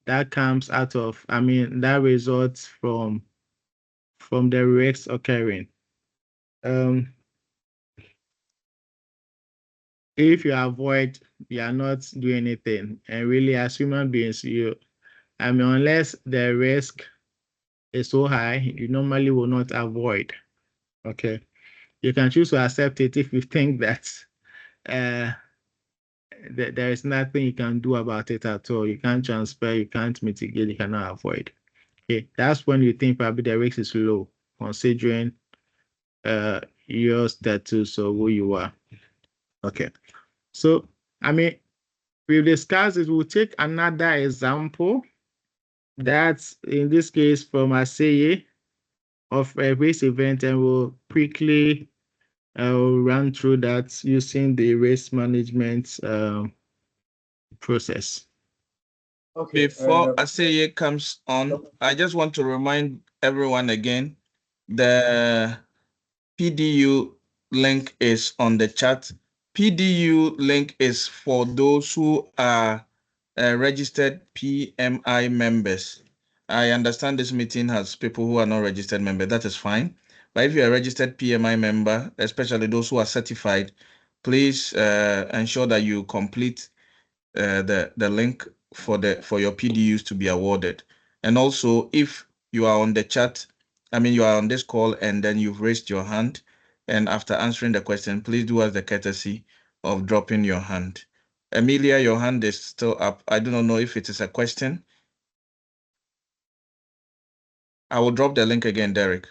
that comes out of, that results from the risks occurring. If you avoid, you are not doing anything. And really, as human beings, unless the risk is so high, you normally will not avoid. Okay. You can choose to accept it if you think that there is nothing you can do about it at all. You can't transfer, you can't mitigate, you cannot avoid. Okay, that's when you think probably the risk is low, considering your status or who you are. Okay, so we've discussed it. We'll take another example. That's in this case from Aseye of a race event, and we'll quickly run through that using the race management process. Okay. Before Aseye comes on, I just want to remind everyone again, the PDU link is on the chat. PDU link is for those who are registered PMI members. I understand this meeting has people who are not registered members. That is fine. But if you're a registered PMI member, especially those who are certified, please ensure that you complete the link for your PDUs to be awarded. And also, if you are on the chat, you are on this call and then you've raised your hand, and after answering the question, please do us the courtesy of dropping your hand. Emilia, your hand is still up. I do not know if it is a question. I will drop the link again, Derek.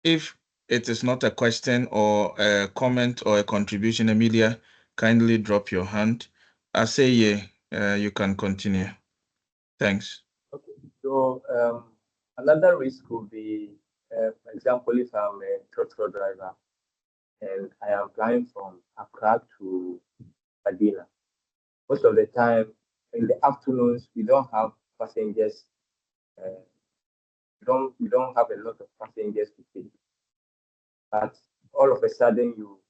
If it is not a question or a comment or a contribution, Emilia, kindly drop your hand. Aseye, you can continue. Thanks. Okay, so another risk could be, for example, if I'm a truck driver and I am flying from Accra to Medina. Most of the time in the afternoons, we don't have passengers. We don't have a lot of passengers to take. But all of a sudden, you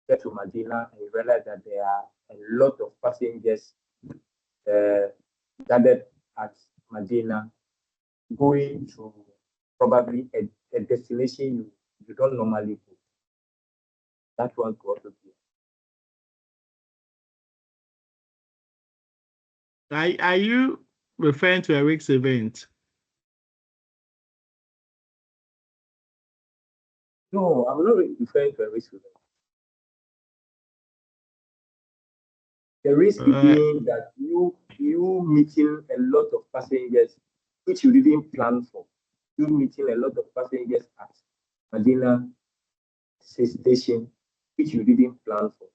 get to Medina and you realize that there are a lot of passengers gathered at Medina, going to probably a destination you don't normally go. That one could also be. Are you referring to a risk event? No, I'm not referring to a risk event. The risk being that you meeting a lot of passengers which you didn't plan for. You meeting a lot of passengers at Medina station which you didn't plan for.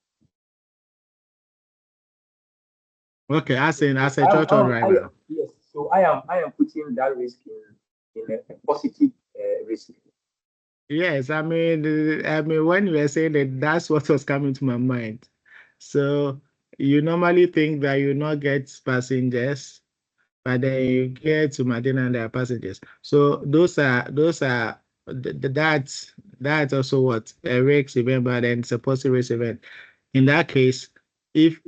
Okay, as a truck driver. Yes, so I am putting that risk in a positive risk. Yes, when you were saying that, that's what was coming to my mind. So you normally think that you not get passengers, but then you get to Medina and there are passengers. So that's also what a risk event, but then it's a positive risk event. In that case, if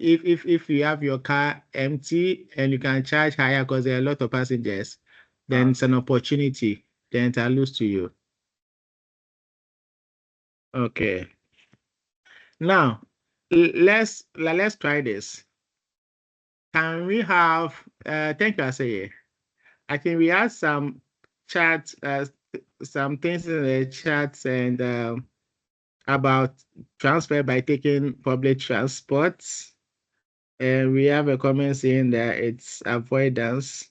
you have your car empty and you can charge higher because there are a lot of passengers, then it's an opportunity. Then I lose to you. Okay. Now let's try this. Can we have thank you, Aseye. I think we have some chat, some things in the chat and about transfer by taking public transport. And we have a comment saying that it's avoidance,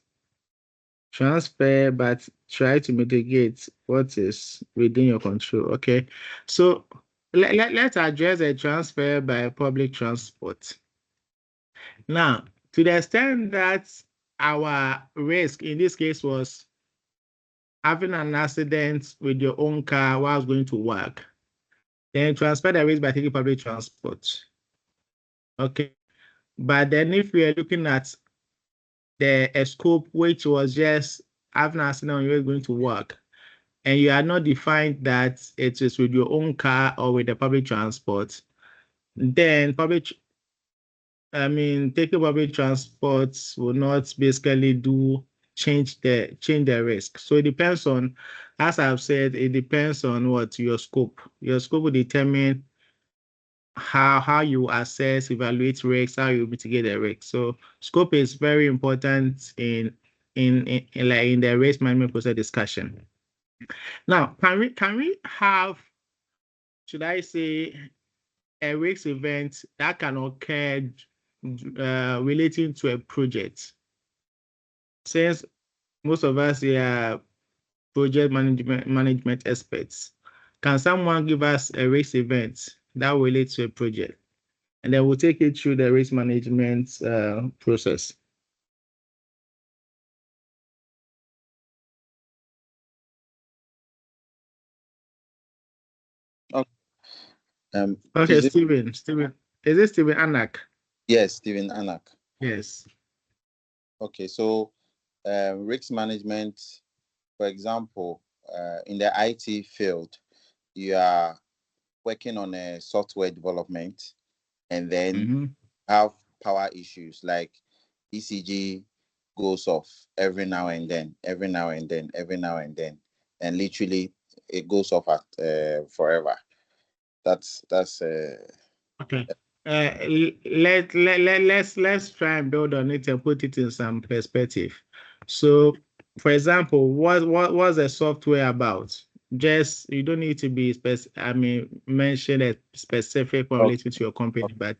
transfer, but try to mitigate what is within your control. Okay, so let's address a transfer by public transport. Now, to the extent that our risk in this case was having an accident with your own car while going to work, then transfer the risk by taking public transport. Okay, but then if we are looking at the scope which was just having an accident when you were going to work, and you are not defined that it is with your own car or with the public transport, then taking public transport will not basically change the risk. So it depends on, as I've said, it depends on what your scope. Your scope will determine how you assess, evaluate risks, how you mitigate the risk. So scope is very important in the risk management process discussion. Now, can we have, should I say, a risk event that can occur relating to a project? Since most of us are project management experts, can someone give us a risk event that relates to a project? And then we'll take it through the risk management process. Okay, Stephen. Is it Stephen Anak? Yes, Stephen Anak. Yes. Okay, so risk management, for example, in the IT field, you are working on a software development, and then have power issues like ECG goes off every now and then, and literally it goes off at forever. That's okay. Let's try and build on it and put it in some perspective. So, for example, what's the software about? Just, you don't need to be mention a specific one related to your company, but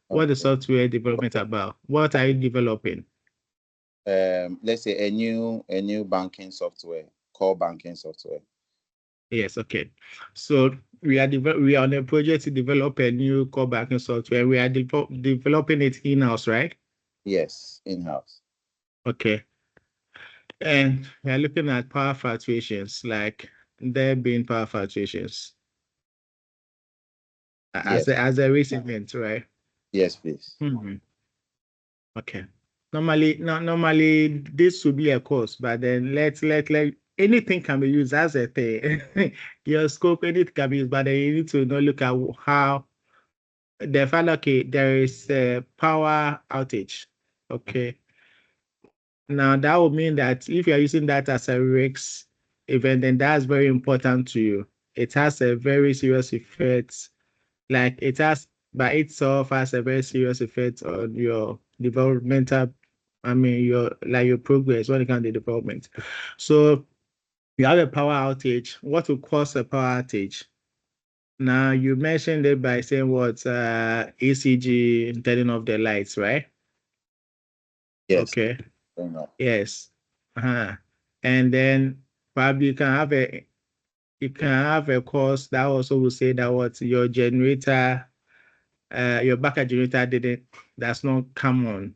what the software development about? What are you developing? Let's say a new banking software, core banking software. Yes, okay. So we are on a project to develop a new core banking software. We are developing it in-house, right? Yes, in-house. Okay. And we are looking at power fluctuations, like there being power fluctuations as a risk event, right? Yes, please. Okay. Normally this would be a cost, but then let anything can be used as a thing. Your scope, anything can be used, but then you need to look at how the fact, okay, there is a power outage. Okay. Now that would mean that if you're using that as a risk event, then that's very important to you. It has a very serious effect. Like it has by itself has a very serious effect on your developmental, your progress when it comes to development. So you have a power outage. What will cause a power outage? Now you mentioned it by saying what ECG turning off the lights, right? Yes. Okay. Yes. And then probably you can have a cause that also will say that what your generator, your backup generator does not come on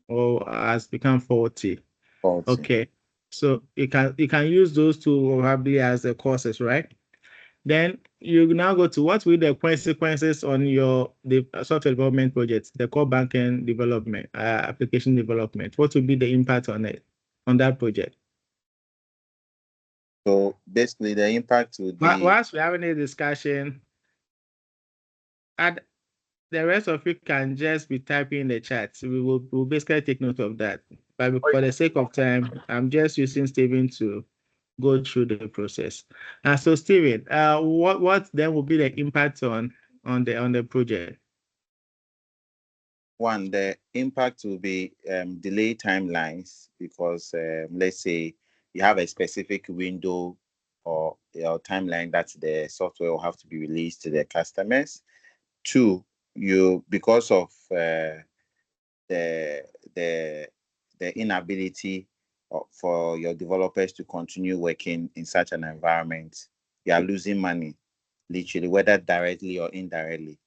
or has become faulty. Okay. So you can use those two probably as the causes, right? Then you now go to what will the consequences on the software development project, the core backend development, application development. What will be the impact on that project? So basically, the impact would be. Whilst we're having a discussion, the rest of you can just be typing in the chat. We'll basically take note of that. But for the sake of time, I'm just using Stephen to go through the process. So Stephen, what then will be the impact on the project? One, the impact will be delayed timelines because let's say you have a specific window or timeline that the software will have to be released to the customers. Two, because of the inability for your developers to continue working in such an environment. You are losing money, literally, whether directly or indirectly.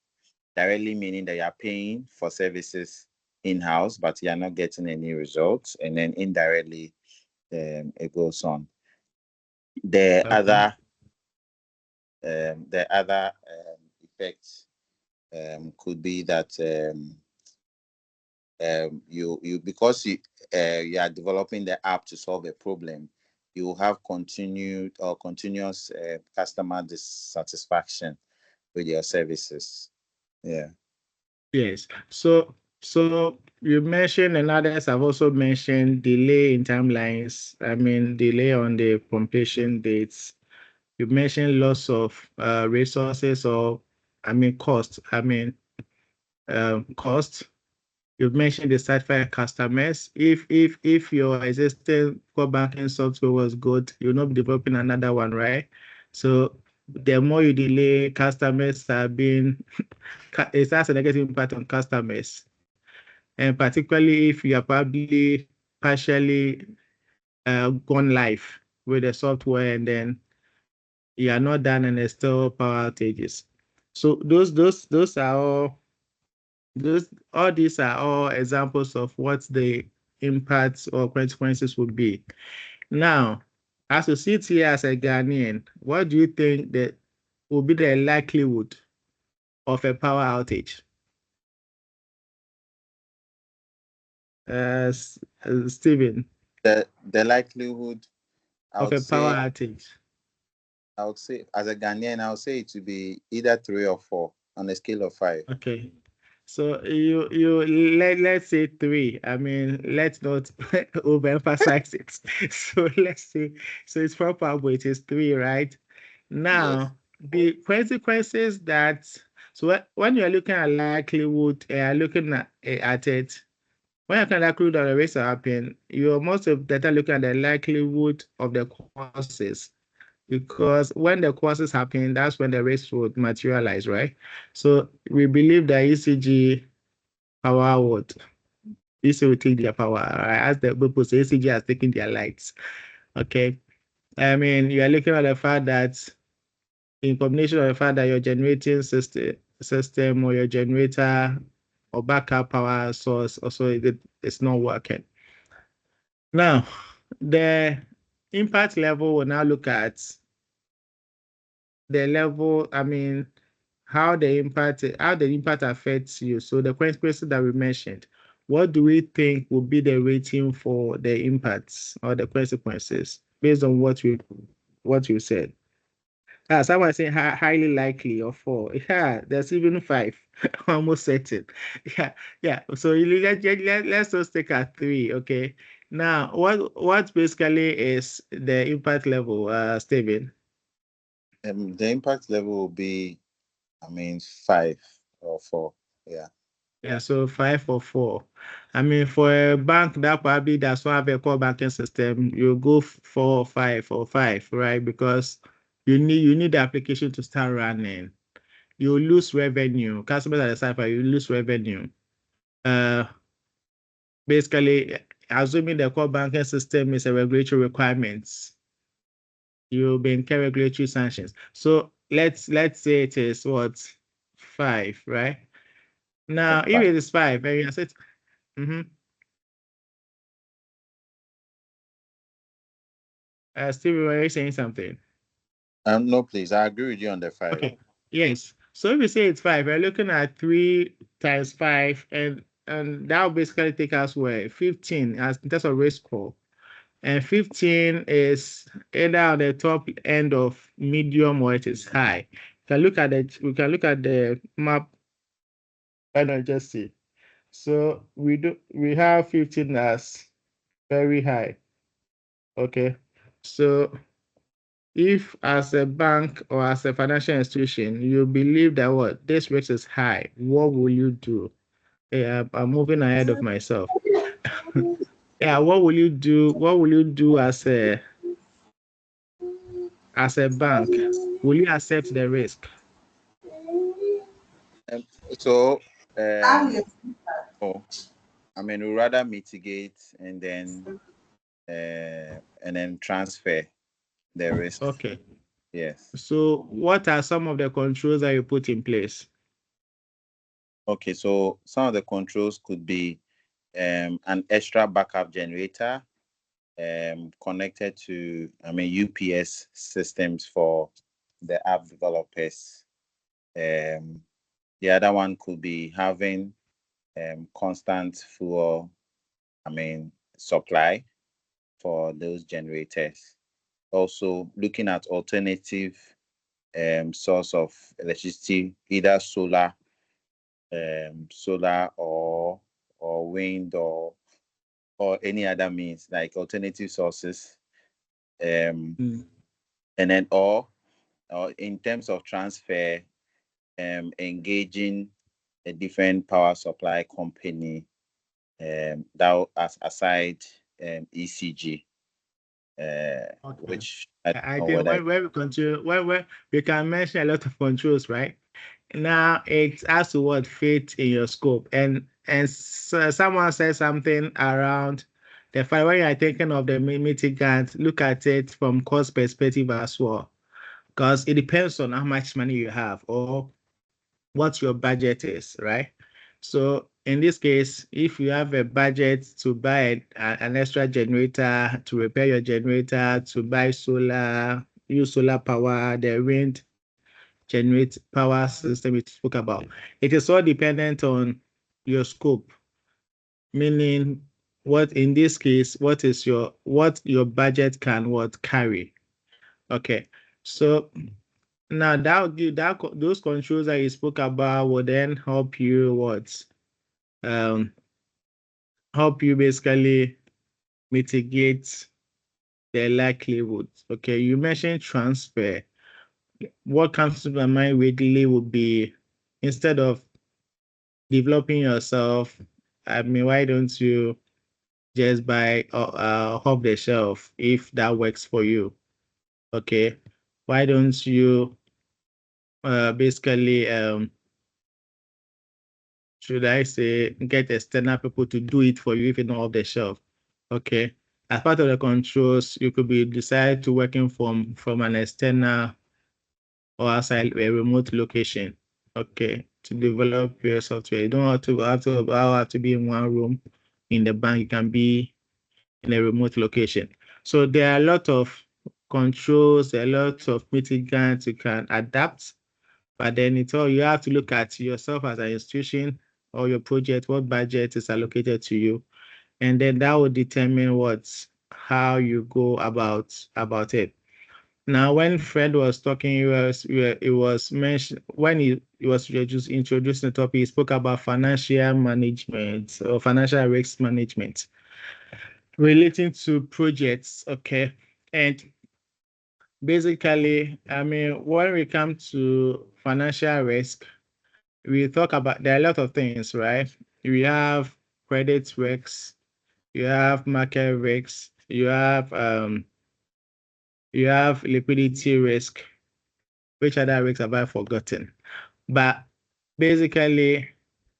Directly meaning that you are paying for services in-house, but you are not getting any results, and then indirectly, it goes on. The other effects could be that you because you are developing the app to solve a problem, you will have continuous customer dissatisfaction with your services. Yeah. Yes. So you mentioned, and others have also mentioned, delay in timelines. I mean, delay on the completion dates. You mentioned loss of resources, or cost. Cost. You've mentioned the satisfied customers. If your existing core banking software was good, you'll not be developing another one, right? So the more you delay, customers are being it has a negative impact on customers. And particularly if you are probably partially gone live with the software, and then you are not done and there's still power outages. So those are all these are all examples of what the impacts or consequences would be. Now, as you sit here as a Ghanaian, what do you think that will be the likelihood of a power outage? Stephen. The likelihood of a power outage. I would say, as a Ghanaian, I would say it would be either 3 or 4 on a scale of 5. Okay. So let's say 3. I mean, let's not overemphasize it. So let's say, so it's probable it is 3, right? Now, the consequences that, so when you're looking at likelihood, looking at it, when you can likelihood of the risk to happen, you're most of the time looking at the likelihood of the causes. Because when the causes happen, that's when the risk would materialize, right? So we believe that ECG power would, ECG will take their power, right? As the people say, ECG has taken their lights. Okay. I mean, you are looking at the fact that in combination of the fact that your generating system or your generator or backup power source also it's not working. Now, the impact level will now look at the level, I mean, how the impact affects you. So the consequences that we mentioned, what do we think will be the rating for the impacts or the consequences based on what you said? Someone saying highly likely or 4. Yeah, there's even 5, almost certain. Yeah. So let's just take at 3. Okay. Now, what basically is the impact level, Stephen? The impact level will be, 5 or 4. Yeah. Yeah, so 5 or 4. I mean, for a bank that probably does not have a core banking system, you go 4 or 5, right? Because you need the application to start running. You lose revenue. Customers at the side, you lose revenue. Basically, assuming the core banking system is a regulatory requirement, you'll be incurring regulatory sanctions. So let's say it is what, 5, right? Now, if it is 5, and you said, Steve, were you saying something? No, please. I agree with you on the 5. Okay. Yes. So if we say it's 5, we're looking at 3 times 5, and that will basically take us where 15 as in terms of risk score. And 15 is either on the top end of medium or it is high. We can look at the map and I just see. So we have 15 as very high. Okay. So if as a bank or as a financial institution, you believe that this risk is high, what will you do? I'm moving ahead of myself. Yeah, what will you do? What will you do as a bank? Will you accept the risk? I mean, we rather mitigate and then transfer the risk. Okay. Yes. So what are some of the controls that you put in place? Okay, so some of the controls could be an extra backup generator connected to, UPS systems for the app developers. The other one could be having constant fuel, supply for those generators. Also, looking at alternative source of electricity, either solar or wind or any other means like alternative sources. And then or in terms of transfer, engaging a different power supply company that aside ECG, which I think when we continue, when we can mention a lot of controls, right? Now it has to what fit in your scope, and so someone said something around the fact when you are thinking of the mitigant, look at it from cost perspective as well, because it depends on how much money you have or what your budget is, right? So in this case, if you have a budget to buy an extra generator, to repair your generator, to buy solar, use solar power, the wind generate power system we spoke about, it is all dependent on your scope, meaning what in this case, what your budget can carry. Okay, so now those controls that you spoke about will then help you help you basically mitigate the likelihood. Okay, you mentioned transfer. What comes to my mind readily would be, instead of developing yourself, why don't you just buy off the shelf if that works for you? Okay, why don't you basically should I say, get external people to do it for you if it's not off the shelf? Okay. As part of the controls, you could be decided to working from an external or outside a remote location. Okay, to develop your software. You don't have to be in one room in the bank. You can be in a remote location. So there are a lot of controls, a lot of mitigants you can adapt, but then you have to look at yourself as an institution or your project, what budget is allocated to you, and then that will determine how you go about it. Now, when Fred was talking, it was mentioned when he was introducing the topic, he spoke about financial management or financial risk management relating to projects. Okay, and basically, when we come to financial risk, we talk about, there are a lot of things, right? We have credit risks, you have market risks, you have liquidity risk. Which other risks have I forgotten? But basically,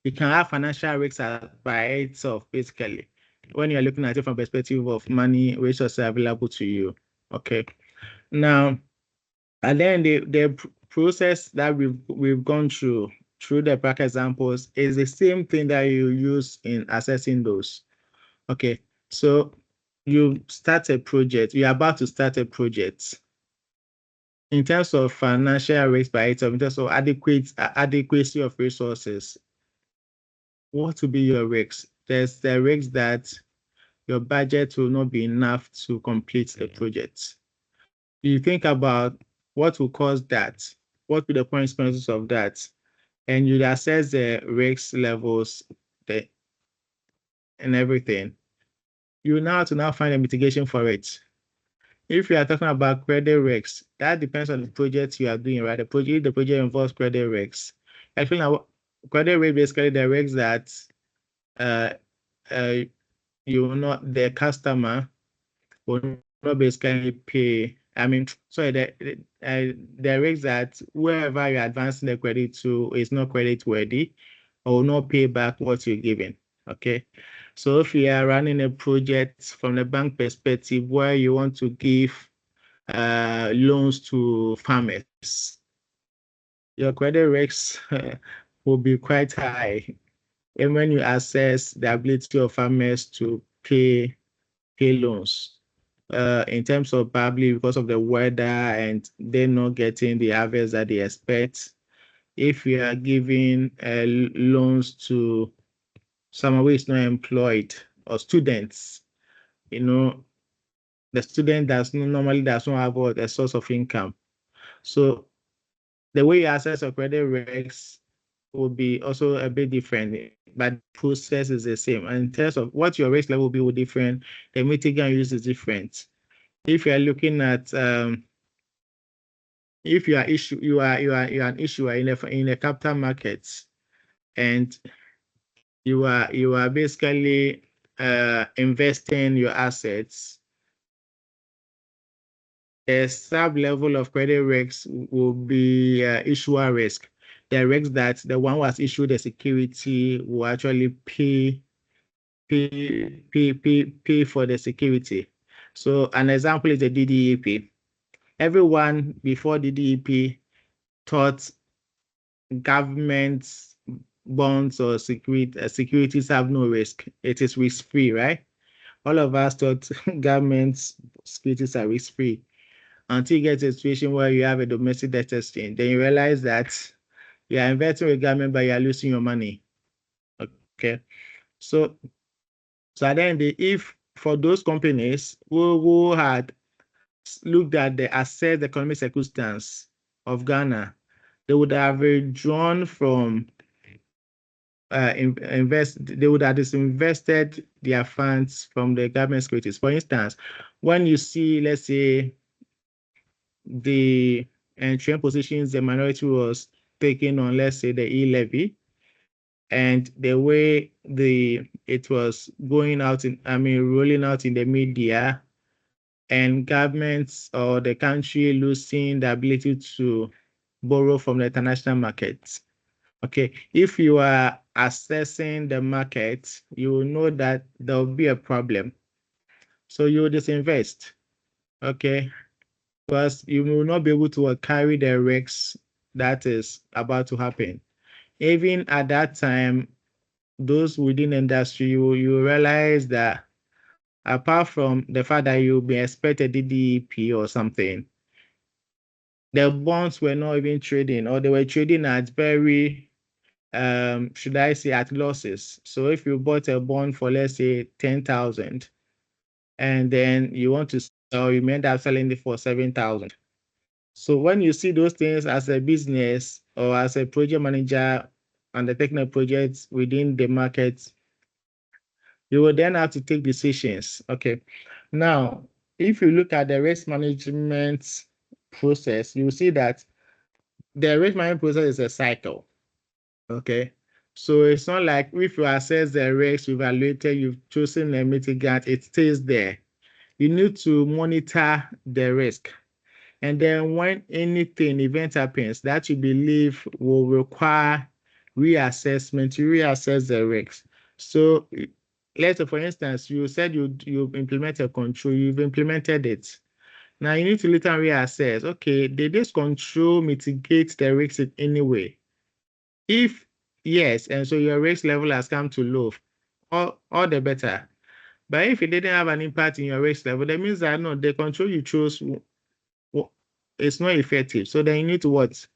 you can have financial risks by itself, basically, when you're looking at it from perspective of money resources available to you. Okay. Now, and then the process that we've gone through the practical examples is the same thing that you use in assessing those. Okay, so you start a project, you're about to start a project. In terms of financial risk by itself, in terms of adequacy of resources, what will be your risks? There's the risk that your budget will not be enough to complete the project. You think about what will cause that, what will be the consequences of that, and you assess the risk levels and everything. You now have to find a mitigation for it. If you are talking about credit risks, that depends on the project you are doing, right? The project involves credit risks. I feel like credit risk basically the risks that you will not, the customer will not basically pay. The risk that wherever you're advancing the credit to is not credit worthy or will not pay back what you're giving. Okay. So if you are running a project from the bank perspective where you want to give loans to farmers, your credit risks will be quite high. And when you assess the ability of farmers to pay loans, in terms of probably because of the weather and they're not getting the harvest that they expect, if you are giving loans to someone who is not employed or students, the student normally does not have a source of income. So the way you assess your credit risks will be also a bit different, but the process is the same. And in terms of what your risk level will be different, the mitigant use is different. If you are looking at if you are an issuer in a capital market, and you are basically investing your assets, a sub level of credit risk will be issuer risk. The risk that the one who has issued the security will actually pay for the security. So an example is the DDEP. Everyone before DDEP thought government bonds or securities have no risk. It is risk-free, right? All of us thought government securities are risk-free until you get to a situation where you have a domestic debt exchange. Then you realize that you are investing with government, but you are losing your money. Okay. So at the end, if for those companies who had looked at the assessed economic circumstance of Ghana, they would have withdrawn from they would have disinvested their funds from the government securities. For instance, when you see, let's say, the trend positions the minority was taking on, let's say, the e-levy, and the way it was going out rolling out in the media, and governments or the country losing the ability to borrow from the international markets. Okay, if you are assessing the market, you will know that there will be a problem. So you will disinvest, okay, because you will not be able to carry the risks that is about to happen. Even at that time, those within the industry, you realize that apart from the fact that you'll be expected DDEP or something, the bonds were not even trading, or they were trading at very should I say at losses. So if you bought a bond for, let's say, 10,000, and then you want to sell, you may end up selling it for 7,000. So when you see those things as a business or as a project manager undertaking a project within the market, you will then have to take decisions. Okay. Now, if you look at the risk management process, you will see that the risk management process is a cycle. Okay. So it's not like if you assess the risk, you evaluated, you've chosen a mitigant, it stays there. You need to monitor the risk. And then when event happens that you believe will require reassessment, you reassess the risk. So let's say, for instance, you said you implement a control, you've implemented it. Now you need to later reassess, okay, did this control mitigate the risk in any way? If yes, and so your risk level has come to low, all the better. But if it didn't have an impact in your risk level, that means that no, the control you chose is not effective. So then you need to what?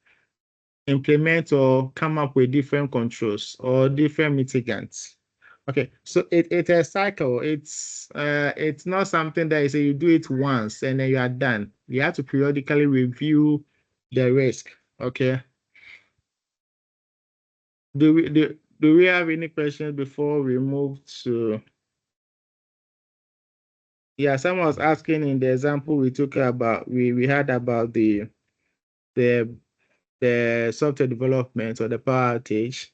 Implement or come up with different controls or different mitigants. Okay, so it's a cycle. It's not something that you say you do it once and then you are done. You have to periodically review the risk. Okay. Do we have any questions before we move to? Yeah, someone was asking in the example we took about we had about the software development or the power outage,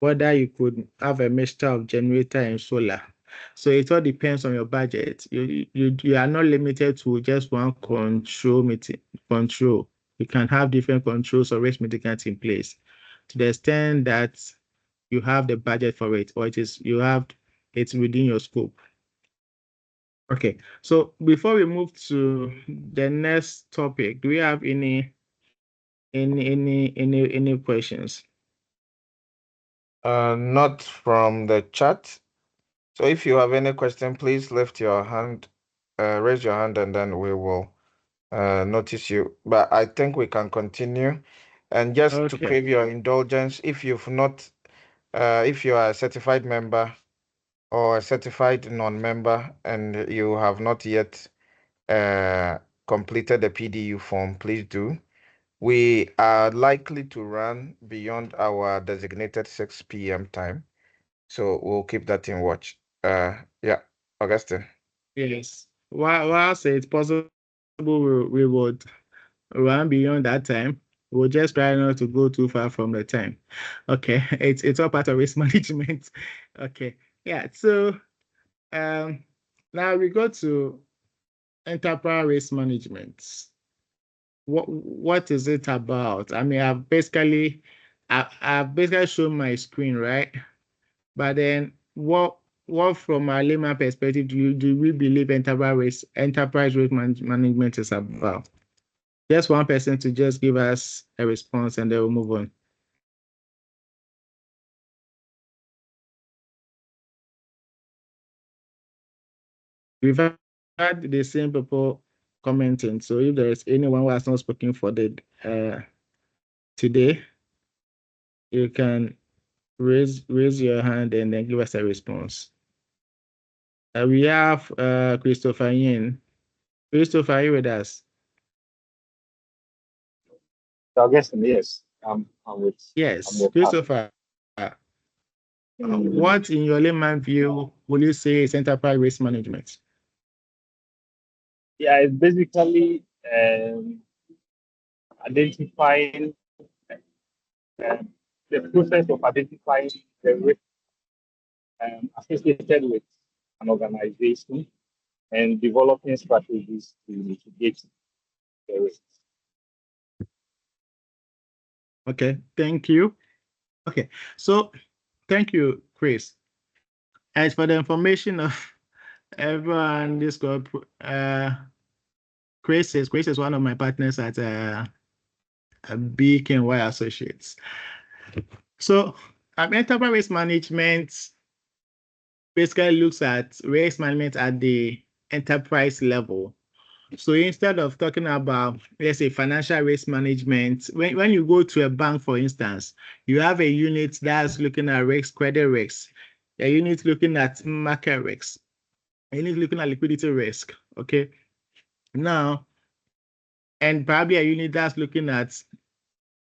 whether you could have a mixture of generator and solar. So it all depends on your budget. You are not limited to just one control. You can have different controls or risk mitigants in place to the extent that you have the budget for it, or you have it's within your scope. Okay, so before we move to the next topic, do we have any questions? Not from the chat. So if you have any question, please lift your hand, raise your hand, and then we will notice you. But I think we can continue. And just to crave your indulgence, if you've not, if you are a certified member or a certified non-member and you have not yet completed the PDU form, please do. We are likely to run beyond our designated 6 p.m. time. So we'll keep that in watch. Yeah, Augustine. Yes. While it's possible, we would run beyond that time. We'll just try not to go too far from the time. Okay, it's all part of risk management. Okay, yeah. So now we go to enterprise risk management. What is it about? I mean, I've basically shown my screen, right? But then what from a layman perspective do we believe enterprise risk management is about? Just one person to just give us a response and then we'll move on. We've had the same people commenting. So if there's anyone who has not spoken for the today, you can raise your hand and then give us a response. We have Christopher Yin. Christopher, are you with us? Augustine, yes. I'm with. Yes, I'm with Christopher. What, in your layman view, will you say is enterprise risk management? Yeah, it's basically identifying the process of identifying the risk associated with an organization and developing strategies to mitigate the risks. Okay, thank you. Okay, so thank you, Chris. As for the information of everyone in this group, Chris is one of my partners at BKY Associates. So enterprise risk management basically looks at risk management at the enterprise level. So instead of talking about, let's say, financial risk management, when you go to a bank, for instance, you have a unit that's looking at risk, credit risk, a unit looking at market risk, a unit looking at liquidity risk, okay? Now, and probably a unit that's looking at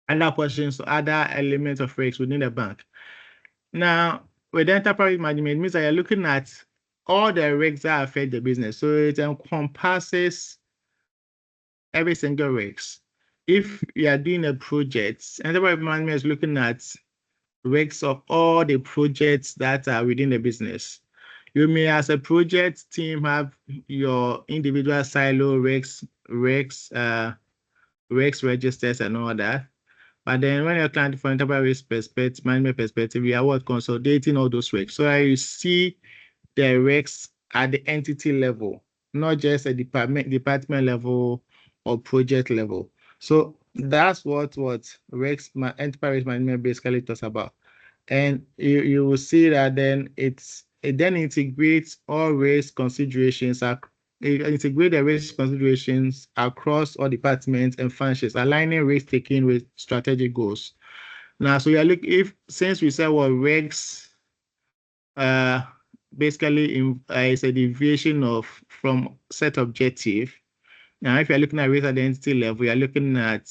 other portions, other elements of risk within the bank. Now, with enterprise management, it means that you're looking at all the risks that affect the business. So it encompasses every single risk. If you are doing a project, enterprise management is looking at risks of all the projects that are within the business. You may, as a project team, have your individual silo risks, registers, and all that. But then when you're client from enterprise risk perspective, management perspective, you are consolidating all those risks. So you see the risks at the entity level, not just a department level or project level. So that's what enterprise management basically talks about. And you will see that then it then integrates all risk considerations. Integrate the risk considerations across all departments and functions, aligning risk taking with strategic goals. Now, so you're looking, since we said what risks basically is a deviation from set objective. Now, if you're looking at risk at the entity level, you're looking at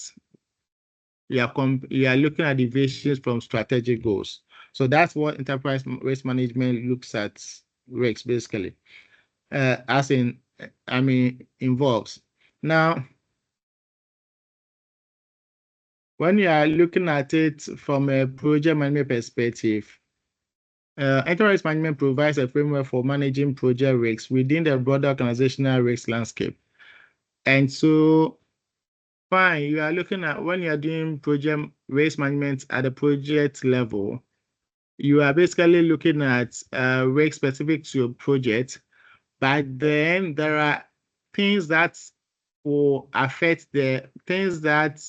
deviations from strategic goals. So that's what enterprise risk management looks at risks basically, involves. Now, when you are looking at it from a project management perspective, enterprise management provides a framework for managing project risks within the broader organizational risk landscape. And so, fine, you are looking at when you are doing project risk management at the project level, you are basically looking at risk specific to your project, but then there are things that will affect the things that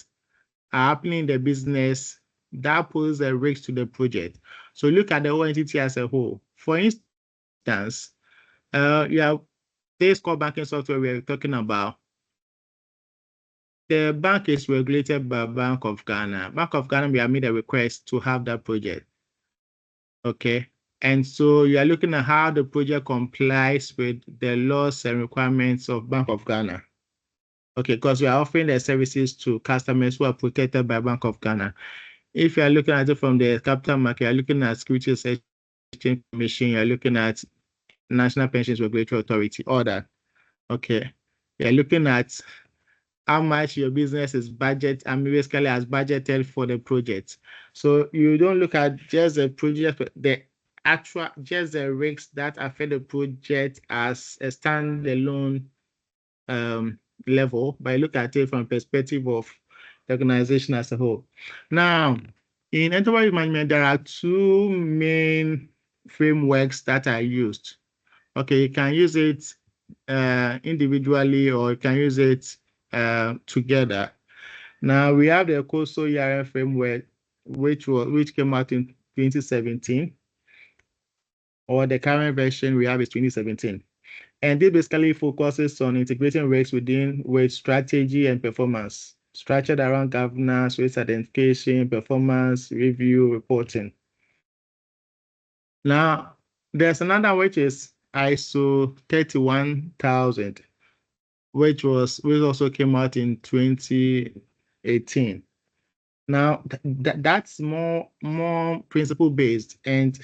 are happening in the business that pose a risk to the project. So look at the whole entity as a whole. For instance, you have this core banking software we're talking about. The bank is regulated by Bank of Ghana. Bank of Ghana, we have made a request to have that project. Okay. And so you are looking at how the project complies with the laws and requirements of Bank of Ghana. Okay, because we are offering the services to customers who are protected by Bank of Ghana. If you are looking at it from the capital market, you're looking at Securities Exchange Commission, you're looking at National Pensions Regulatory Authority, all that. Okay. You're looking at how much your business is budget, and basically has budgeted for the project. So you don't look at just the project, the actual, just the risks that affect the project as a standalone level, but look at it from perspective of the organization as a whole. Now, in enterprise management, there are two main frameworks that are used. Okay, you can use it individually, or you can use it together. Now we have the COSO ERM framework, which came out in 2017, or the current version we have is 2017. And it basically focuses on integrating risks with strategy and performance, structured around governance, risk identification, performance, review, reporting. Now, there's another which is ISO 31000, which also came out in 2018. Now, that's more principle based, and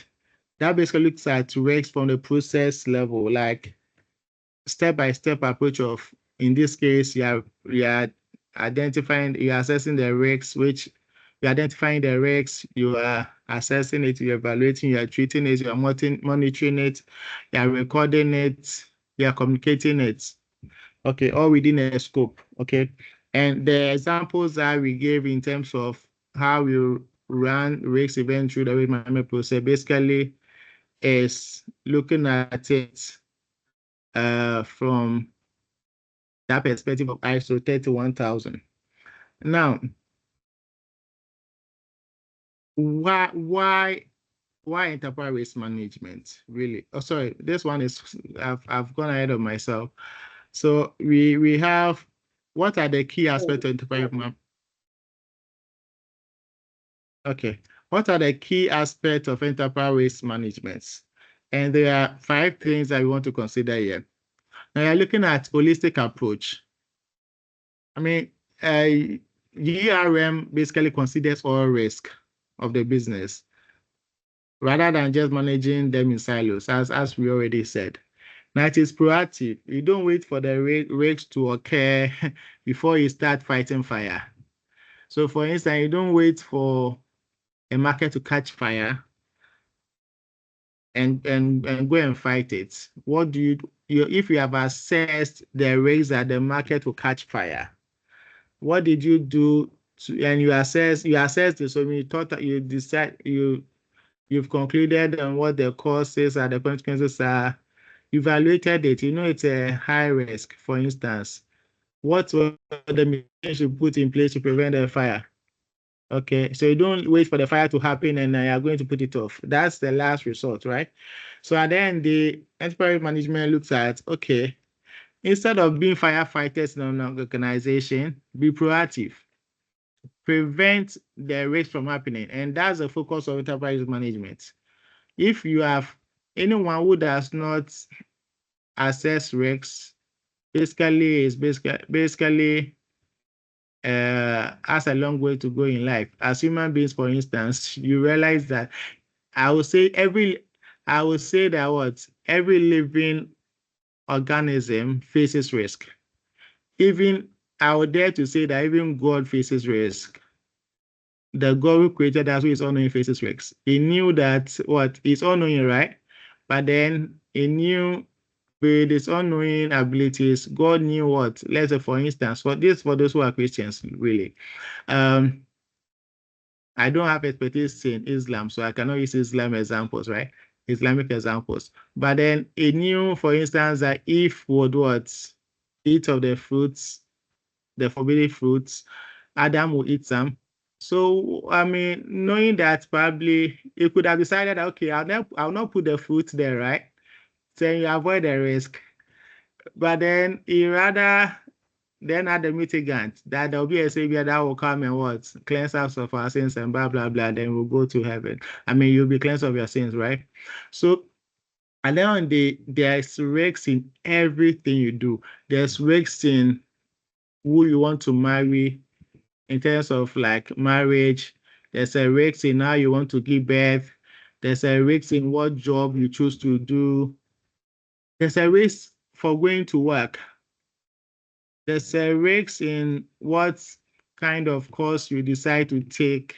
that basically looks at risks from the process level, like step-by-step approach of, in this case, you are identifying, you're assessing the risks, which you're identifying the risks, you are assessing it, you're evaluating, you're treating it, you're monitoring it, you're recording it, you're communicating it. Okay, all within a scope. Okay. And the examples that we gave in terms of how we run risk event through the risk management process basically is looking at it from that perspective of ISO 31000. Now, why enterprise risk management, really? Oh, sorry, this one is, I've gone ahead of myself. So we have, what are the key aspects of enterprise management? Okay, what are the key aspects of enterprise risk management? And there are 5 things that we want to consider here. Now you're looking at holistic approach. I mean, ERM basically considers all risk of the business rather than just managing them in silos, as we already said. Now it is proactive. You don't wait for the risks to occur before you start fighting fire. So for instance, you don't wait for a market to catch fire and go and fight it. What do you if you have assessed the risks that the market will catch fire? What did you do and you assess this? So when you thought that you decide you've concluded on what the causes and the consequences are, evaluated it, you know it's a high risk. For instance, what were the measures you put in place to prevent the fire? Okay, so you don't wait for the fire to happen and you're going to put it off. That's the last resort, right? So at the end, the enterprise management looks at, okay, instead of being firefighters in an organization, be proactive. Prevent the risk from happening. And that's the focus of enterprise management. If you have anyone who does not assess risks, basically has a long way to go in life. As human beings, for instance, you realize that every living organism faces risk. Even I would dare to say that even God faces risk. The God who created us, who is all-knowing, faces risks. He knew that he's all-knowing, right? But then he knew with his all-knowing abilities, God knew what. Let's say, for instance, for those who are Christians, really. I don't have expertise in Islam, so I cannot use Islam examples, right? Islamic examples. But then it knew, for instance, that if would eat of the fruits, the forbidden fruits, Adam will eat some. So, I mean, knowing that probably you could have decided, okay, I'll not put the fruit there, right? So you avoid the risk. But then you rather then add the mitigant that there'll be a savior that will come and what? Cleanse us of our sins and blah, blah, blah. Then we'll go to heaven. I mean, you'll be cleansed of your sins, right? So, and then on there's risks in everything you do. There's risks in who you want to marry in terms of like marriage. There's a risk in how you want to give birth. There's a risk in what job you choose to do. There's a risk for going to work. There's a risk in what kind of course you decide to take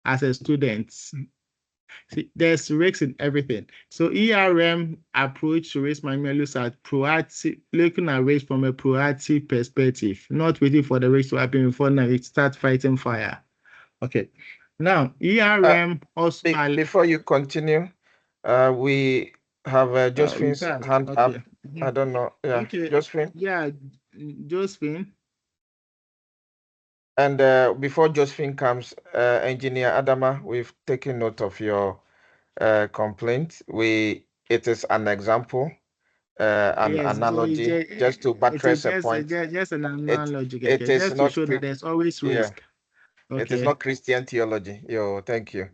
as a student. See, there's risks in everything. So ERM approach to risk management looks at looking at risk from a proactive perspective, not waiting for the risk to happen before now it start fighting fire. Okay. Now ERM also before you continue, we have Josephine's hand up. I don't know. Yeah, okay. Josephine. Yeah, Josephine. And before Josephine comes, Engineer Adama, we've taken note of your complaint. It is an example, an analogy, just to buttress a point. Just an analogy. It is just not to show that there's always risk. Yeah. Okay. It is not Christian theology. Thank you.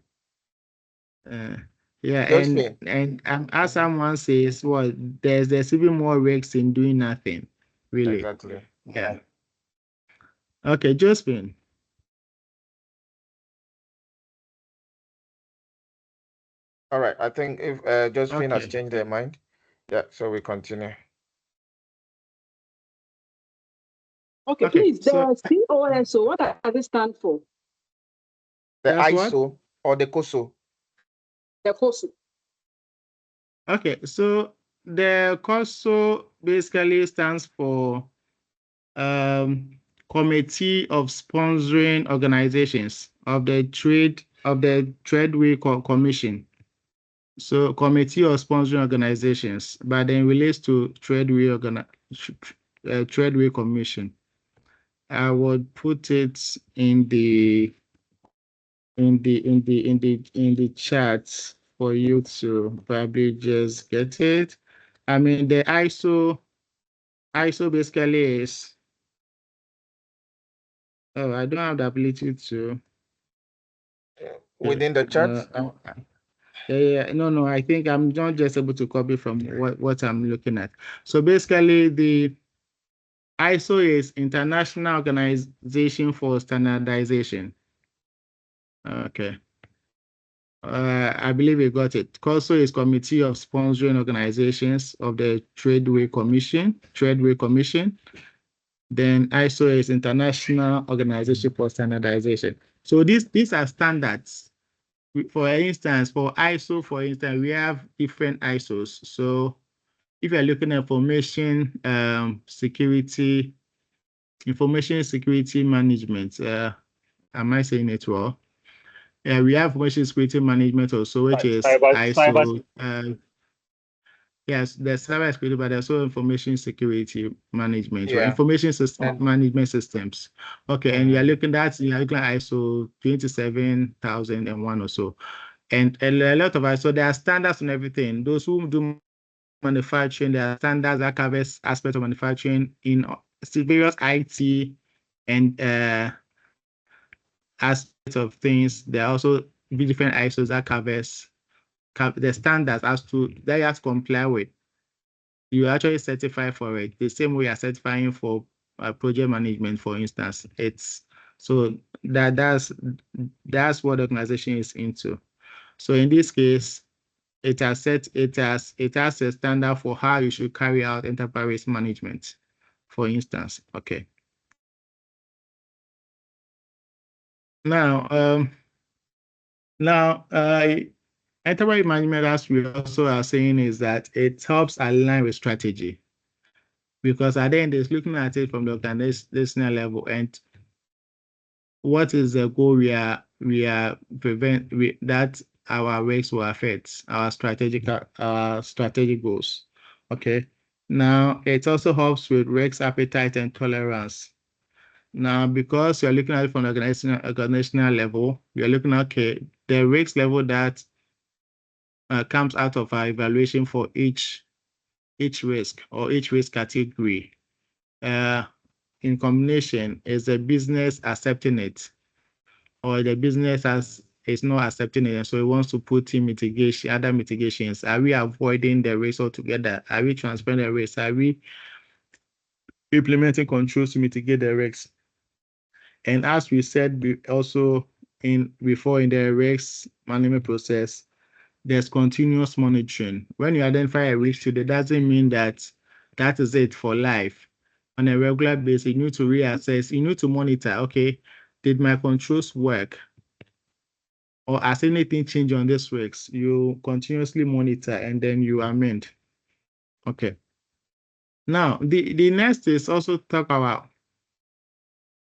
Yeah, and as someone says, well, there's even more risks in doing nothing, really. Exactly. Yeah. Okay, Josephine. All right. I think if Josephine has changed their mind, yeah. So we continue. Okay, please. The COSO, what does it stand for? The ISO or the COSO? The COSO. Okay, so the COSO basically stands for Committee of Sponsoring Organizations of the Tradeway Commission. So Committee of Sponsoring Organizations, but then relates to Tradeway Commission. I would put it in the chat for you to probably just get it. I mean, the ISO basically is. Oh, I don't have the ability to. Within the chat? No, I think I'm not just able to copy from what I'm looking at. So basically, the ISO is International Organization for Standardization. Okay. I believe we got it. COSO is Committee of Sponsoring Organizations of the Tradeway Commission. Then ISO is International Organization for Standardization. So these are standards. For instance, for ISO, we have different ISOs. So if you're looking at information security management, am I saying it well? We have information security management also, which is ISO. Yes, there's cyber security, but there's also information security management, right? Information system management systems. Okay, and you're looking at ISO 27001 or so. And a lot of ISO, there are standards and everything. Those who do manufacturing, there are standards that covers aspects of manufacturing in various IT and aspects of things. There are also different ISOs that covers the standards as to that you have to comply with. You actually certify for it the same way you're certifying for project management, for instance. It's so that's what the organization is into. So in this case, it has a standard for how you should carry out enterprise management, for instance. Okay. Now, enterprise management, as we also are saying, is that it helps align with strategy, because at the end, it's looking at it from the organizational level and what is the goal we are that our risks will affect our strategic goals. Okay. Now it also helps with risk appetite and tolerance. Now, because you're looking at it from an organizational level, you're looking at the risk level that comes out of our evaluation for each risk or each risk category. In combination, is the business accepting it, or the business is not accepting it, and so it wants to put in other mitigations? Are we avoiding the risk altogether? Are we transferring the risk? Are we implementing controls to mitigate the risks? And as we said also before in the risk management process, there's continuous monitoring. When you identify a risk today, doesn't mean that is it for life. On a regular basis, you need to reassess, you need to monitor, okay, did my controls work? Or has anything changed on this risk? You continuously monitor and then you amend. Okay. Now, the next is also talk about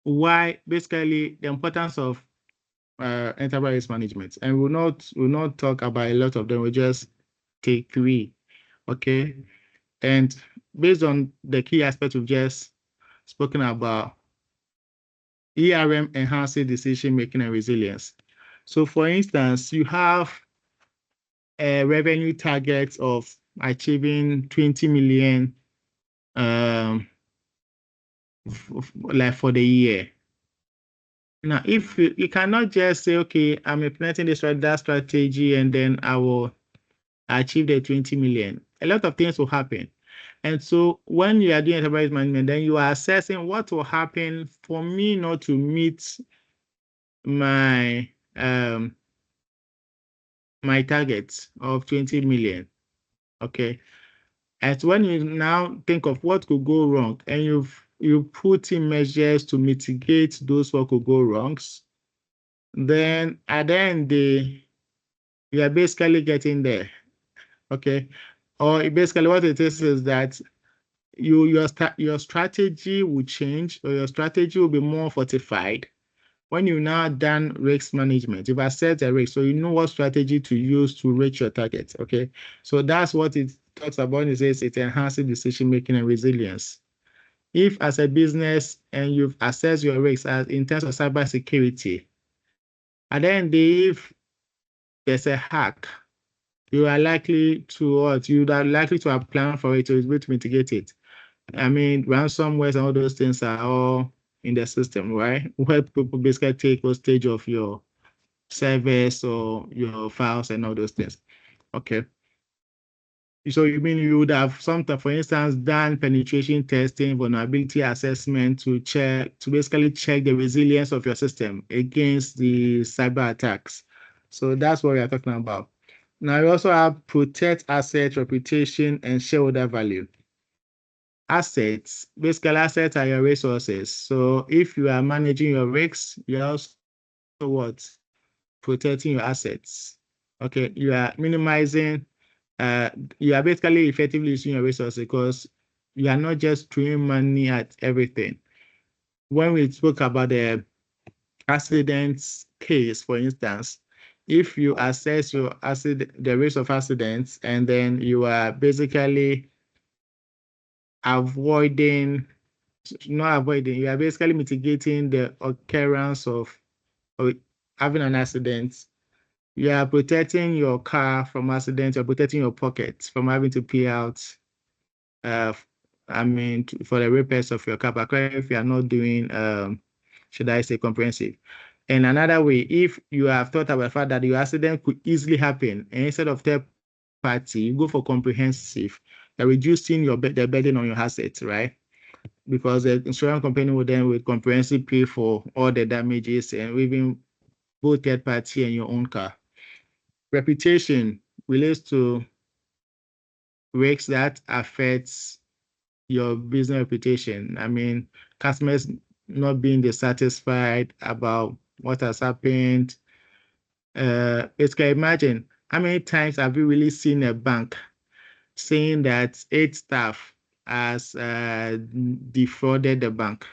why, basically, the importance of enterprise management. And we'll not talk about a lot of them, we'll just take 3. Okay. And based on the key aspects we've just spoken about, ERM enhances decision making and resilience. So for instance, you have a revenue target of achieving 20 million like for the year. Now, if you cannot just say, okay, I'm implementing that strategy and then I will achieve the 20 million. A lot of things will happen. And so when you are doing enterprise management, then you are assessing what will happen for me not to meet my my targets of 20 million. Okay. And when you now think of what could go wrong, and you put in measures to mitigate those what could go wrongs, then at the end you are basically getting there. Okay. Or basically what it is that your strategy will change, or your strategy will be more fortified when you now done risk management. You've assessed the risk, so you know what strategy to use to reach your target. Okay, so that's what it talks about. It says it enhances decision making and resilience. If as a business and you've assessed your risks in terms of cybersecurity, and then if there's a hack, you are likely to have planned for it, to be able to mitigate it. I mean, ransomware and all those things are all in the system, right? Where people basically take hostage of your servers or your files and all those things. Okay. So you mean you would have sometimes, for instance, done penetration testing, vulnerability assessment to basically check the resilience of your system against the cyber attacks. So that's what we are talking about. Now we also have protect asset reputation and shareholder value. Assets, basically assets are your resources. So if you are managing your risks, you're also what? Protecting your assets. Okay, you are minimizing, you are basically effectively using your resources, because you are not just throwing money at everything. When we spoke about the accidents case, for instance, if you assess the risk of accidents, and then you are basically you are basically mitigating the occurrence of having an accident. You are protecting your car from accidents. You're protecting your pockets from having to pay out, for the repairs of your car, but if you are not doing, should I say, comprehensive. And another way, if you have thought about the fact that your accident could easily happen, and instead of third party, you go for comprehensive, you're reducing the burden on your assets, right? Because the insurance company will then with comprehensive pay for all the damages, and even both third party and your own car. Reputation relates to risks that affects your business reputation. I mean, customers not being dissatisfied about what has happened. Basically, imagine how many times have you really seen a bank saying that 8 staff has defrauded the bank?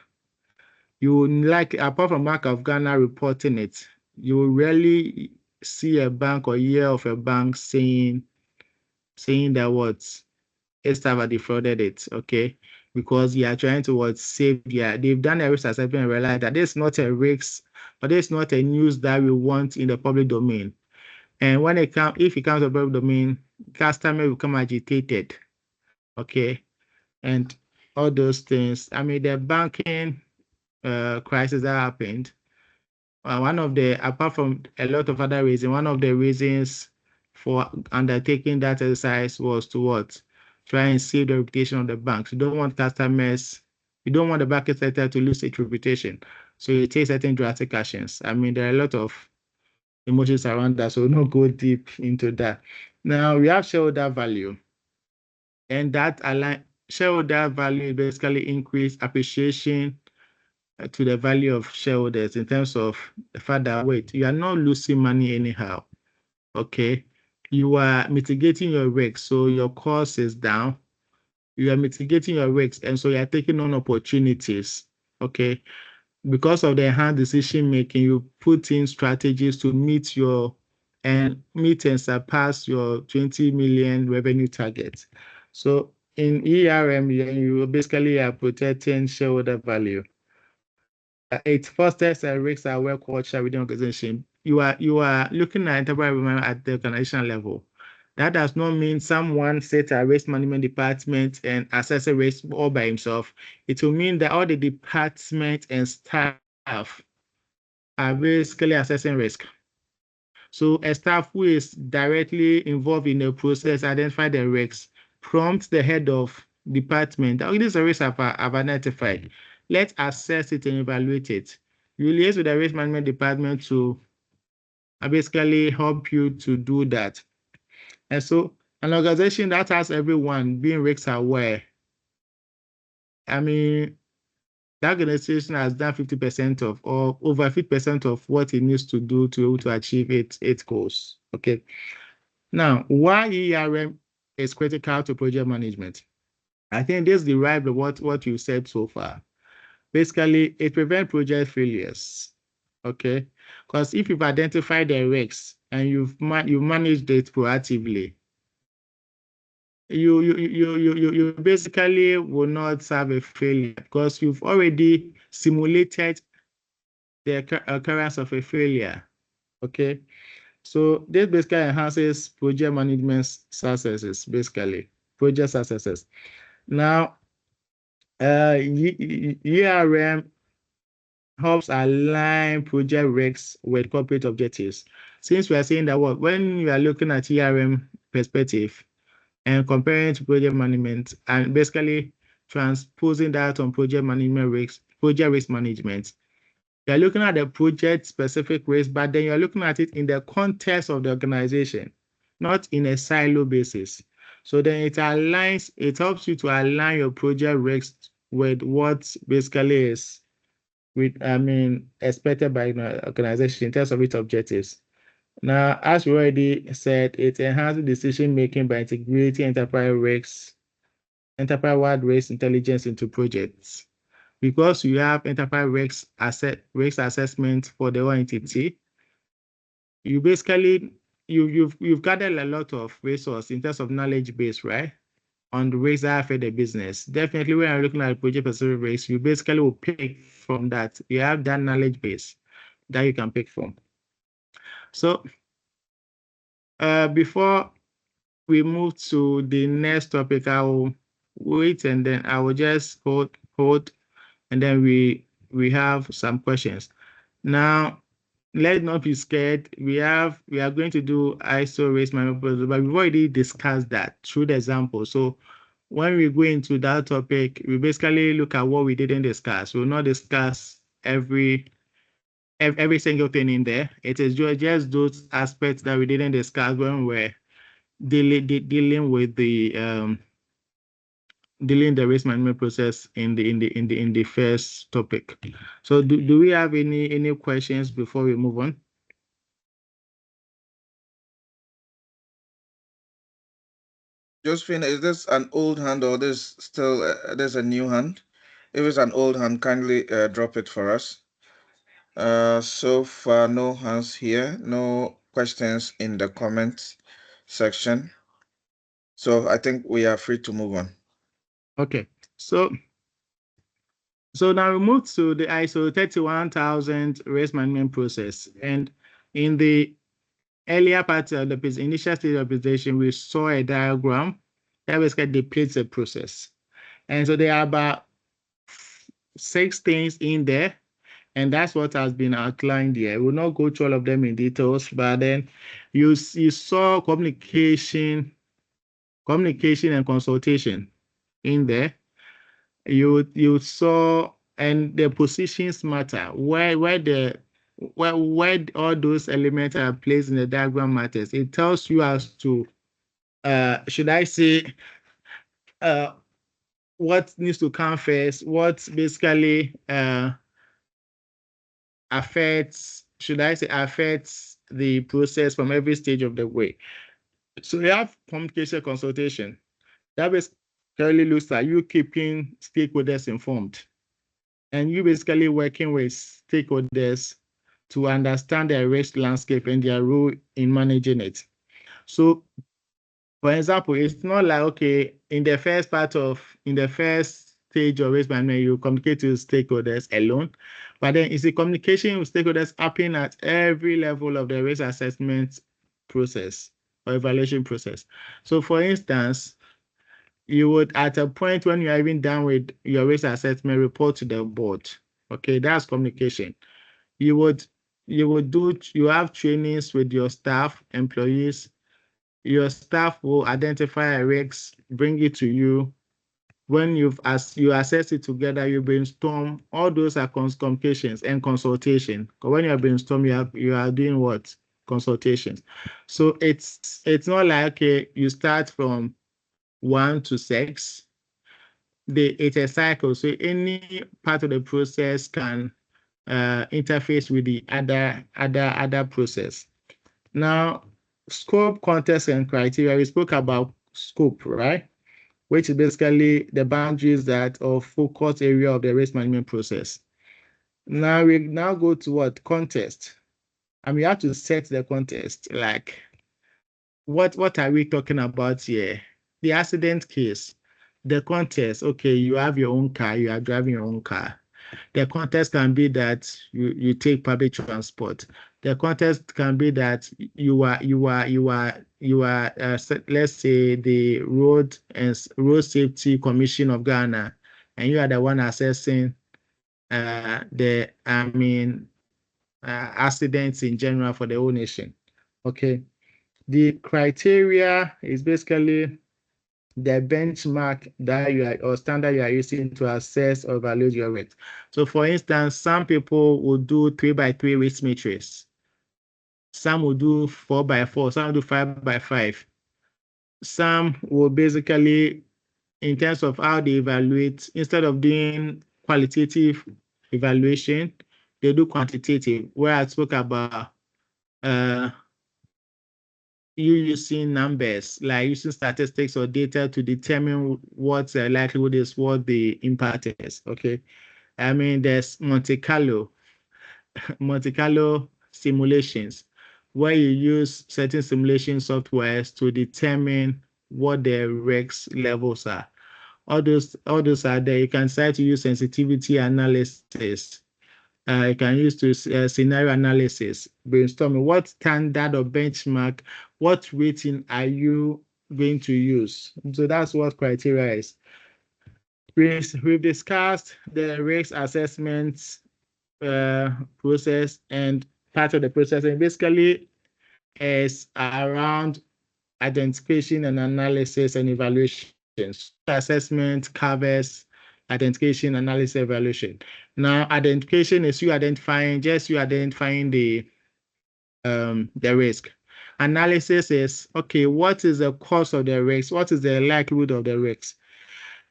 You apart from Bank of Ghana reporting it, You will rarely see a bank or hear of a bank saying that what its staff have defrauded it, okay? Because you are trying to save. They've done a risk assessment and realized that this is not a risk, but it's not a news that we want in the public domain. And when if it comes to the public domain, customers become agitated, okay? And all those things. I mean, the banking crisis that happened, apart from a lot of other reasons, one of the reasons for undertaking that exercise was to try and save the reputation of the banks. You don't want customers, you don't want the banking sector to lose its reputation. So you take certain drastic actions. I mean, there are a lot of emotions around that, so we'll not go deep into that. Now we have shareholder value. And that shareholder value basically increase appreciation to the value of shareholders in terms of the fact that, wait, you are not losing money anyhow, okay? You are mitigating your risk, so your cost is down. You are mitigating your risk, and so you are taking on opportunities, okay? Because of the enhanced decision-making, you put in strategies to meet and surpass your 20 million revenue target. So in ERM, you basically are protecting shareholder value. It fosters a risk-aware culture within the organization. You are looking at enterprise at the organizational level. That does not mean someone sits at risk management department and assesses risk all by himself. It will mean that all the department and staff are basically assessing risk. So a staff who is directly involved in the process, identify the risks, prompt the head of department. Oh, this is a risk I've identified. Let's assess it and evaluate it. You liaise with the risk management department to basically help you to do that. And so an organization that has everyone being risk aware, I mean, the organization has done 50% of or over 50% of what it needs to do to achieve its goals. Okay. Now, why ERM is critical to project management? I think this derived what you said so far. Basically, it prevents project failures. Okay, because if you've identified the risks and you've managed it proactively, you basically will not have a failure because you've already simulated the occurrence of a failure. Okay, so this basically enhances project management successes, basically project successes. Now, ERM helps align project risks with corporate objectives. Since we are saying that when you are looking at ERM perspective and comparing it to project management and basically transposing that on project risk management, you're looking at the project specific risk, but then you're looking at it in the context of the organization, not in a silo basis. So then it helps you to align your project risk with what basically is expected by the organization in terms of its objectives. Now, as we already said, it enhances decision-making by integrating enterprise-wide risk intelligence into projects. Because you have enterprise risk assessment for the whole entity, you basically you've gathered a lot of resource in terms of knowledge base, right? On the risks that affect the business. Definitely, when you're looking at project specific risks, you basically will pick from that. You have that knowledge base that you can pick from. So before we move to the next topic, I will wait and then I will just hold and then we have some questions. Now, let's not be scared. We are going to do ISO risk management, but we've already discussed that through the example. So when we go into that topic, we basically look at what we didn't discuss. We will not discuss every single thing in there. It is just those aspects that we didn't discuss when we're dealing with the the risk management process in the first topic. So do we have any questions before we move on? Josephine, is this an old hand or this still there's a new hand? If it's an old hand, kindly drop it for us. So far, no hands here, no questions in the comments section. So I think we are free to move on. Okay, so now we move to the ISO 31000 risk management process. And in the earlier part of the initial stage of the presentation, we saw a diagram that basically depicts the process. And so there are about 6 things in there, and that's what has been outlined here. We'll not go through all of them in details, but then you saw communication and consultation in there. You saw, and the positions matter. Where all those elements are placed in the diagram matters. It tells you as to should I say what needs to come first, what basically affects the process from every stage of the way. So you have communication consultation. That basically looks at you keeping stakeholders informed, and you basically working with stakeholders to understand their risk landscape and their role in managing it. So, for example, it's not like, okay, in the first stage of risk management, you communicate to stakeholders alone, but then it's a communication with stakeholders happening at every level of the risk assessment process or evaluation process. So, for instance, you would, at a point when you're even done with your risk assessment, report to the board. Okay, that's communication. You have trainings with your staff, employees. Your staff will identify a risk, bring it to you. When you assess it together, you brainstorm. All those are communications and consultation. When you brainstorm, you are doing what? Consultations. So it's not like, okay, you start from 1 to 6. It's a cycle. So any part of the process can interface with the other process. Now, scope, context, and criteria. We spoke about scope, right? Which is basically the boundaries of focus area of the risk management process. Now we go to what? Context. And we have to set the context. Like, what are we talking about here? The accident case. The context, okay, you have your own car, you are driving your own car. The context can be that you take public transport. The context can be that you are let's say the Road Safety Commission of Ghana, and you are the one assessing accidents in general for the whole nation. Okay, the criteria is basically the benchmark or standard you are using to assess or evaluate your risk. So, for instance, some people will do 3x3 risk matrix. Some will do 4x4. Some will do 5x5. Some will basically, in terms of how they evaluate, instead of doing qualitative evaluation, they do quantitative. Where I spoke about you using numbers, like using statistics or data to determine what the likelihood is, what the impact is. Okay, I mean, there's Monte Carlo simulations, where you use certain simulation softwares to determine what the risk levels are. All those are there. You can start to use sensitivity analysis. You can use scenario analysis, brainstorming what standard or benchmark, what rating are you going to use? So that's what criteria is. We've discussed the risk assessment process, and part of the process, and basically is around identification and analysis and evaluation. Assessment covers identification, analysis, evaluation. Now, identification is you identifying the risk. Analysis is, okay, what is the cause of the risk? What is the likelihood of the risk?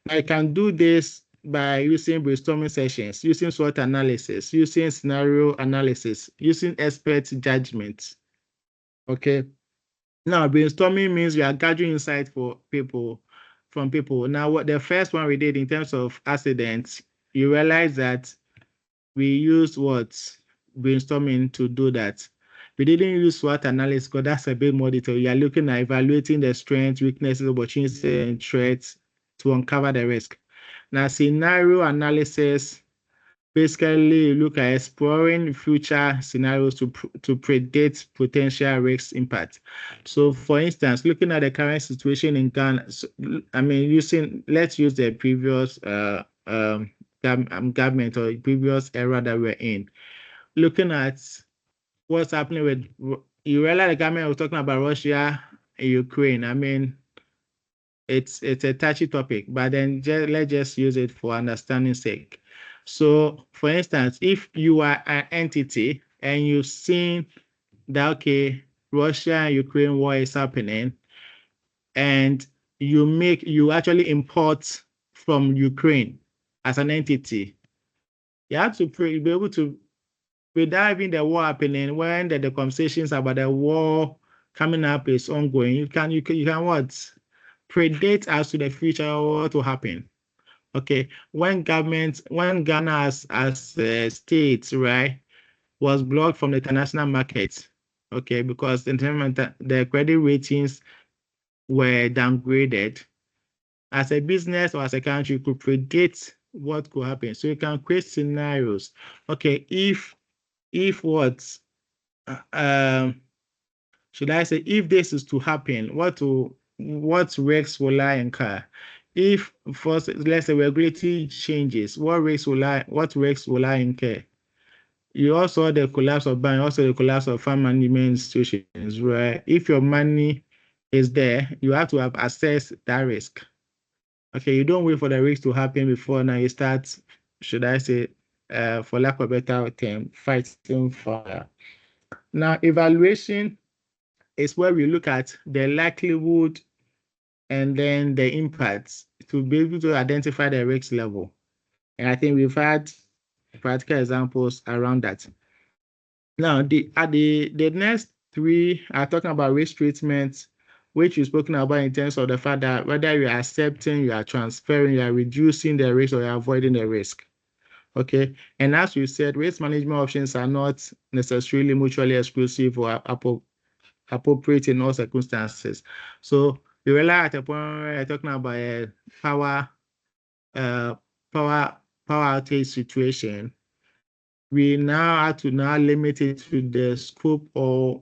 I can do this by using brainstorming sessions, using SWOT analysis, using scenario analysis, using expert judgment. Okay. Now, brainstorming means you are gathering insight from people. Now, what the first one we did in terms of accidents, you realize that we used what? brainstorming to do that. We didn't use SWOT analysis because that's a bit more detailed. You are looking at evaluating the strengths, weaknesses, opportunities, and threats to uncover the risk. Now, scenario analysis, basically, you look at exploring future scenarios to predict potential risk impact. So, for instance, looking at the current situation in Ghana, let's use the previous government or previous era that we're in. Looking at what's happening with, you realize the government was talking about Russia and Ukraine. It's a touchy topic, but then let's just use it for understanding's sake. So, for instance, if you are an entity and you've seen that, okay, Russia and Ukraine war is happening, and you actually import from Ukraine as an entity, you have to be able to, without even the war happening, when the conversations about the war coming up is ongoing, you can what? Predict as to the future what will happen. Okay, when Ghana as a state, right, was blocked from the international market, okay, because the credit ratings were downgraded, as a business or as a country, you could predict what could happen. So you can create scenarios. Okay, if what, should I say, if this is to happen, what risks will I incur? If first, let's say, regulatory changes, what risks will I incur? You also the collapse of bank, also the collapse of fund management institutions, right? If your money is there, you have to have assessed that risk. Okay, you don't wait for the risk to happen before now you start, should I say, for lack of a better term, fighting fire. Now, evaluation is where we look at the likelihood and then the impacts to be able to identify the risk level. And I think we've had practical examples around that. Now, the next three are talking about risk treatment, which you've spoken about in terms of the fact that whether you are accepting, you are transferring, you are reducing the risk, or you are avoiding the risk. Okay, and as we said, risk management options are not necessarily mutually exclusive or appropriate in all circumstances. So you realize at a point where you're talking about a power outage situation, we now have to limit it to the scope or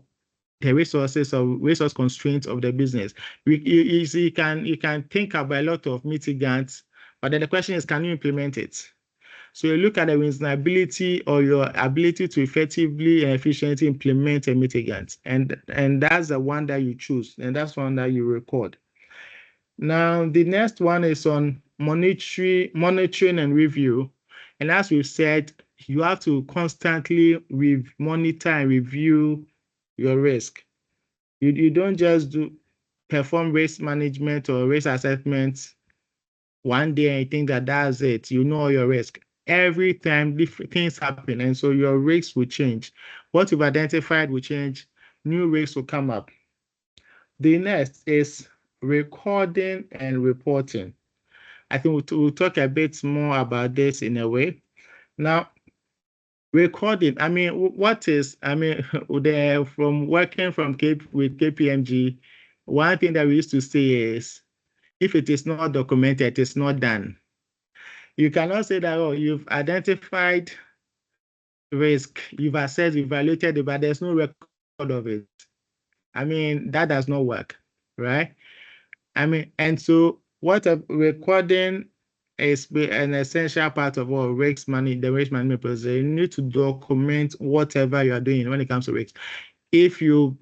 the resources or resource constraints of the business. You can think about a lot of mitigants, but then the question is, can you implement it? So you look at the reasonability or your ability to effectively and efficiently implement a mitigant, and that's the one that you choose, and that's one that you record. Now, the next one is on monitoring and review. And as we've said, you have to constantly monitor and review your risk. You don't just perform risk management or risk assessment one day and you think that that's it. You know your risk. Every time different things happen, and so your risks will change. What you've identified will change. New risks will come up. The next is recording and reporting. I think we'll talk a bit more about this in a way. Now, recording, from working with KPMG, one thing that we used to say is, if it is not documented, it's not done. You cannot say that, you've identified risk, you've assessed, you've evaluated it, but there's no record of it. That does not work, right? And so what a recording is an essential part of the risk management process. You need to document whatever you are doing when it comes to risk. If you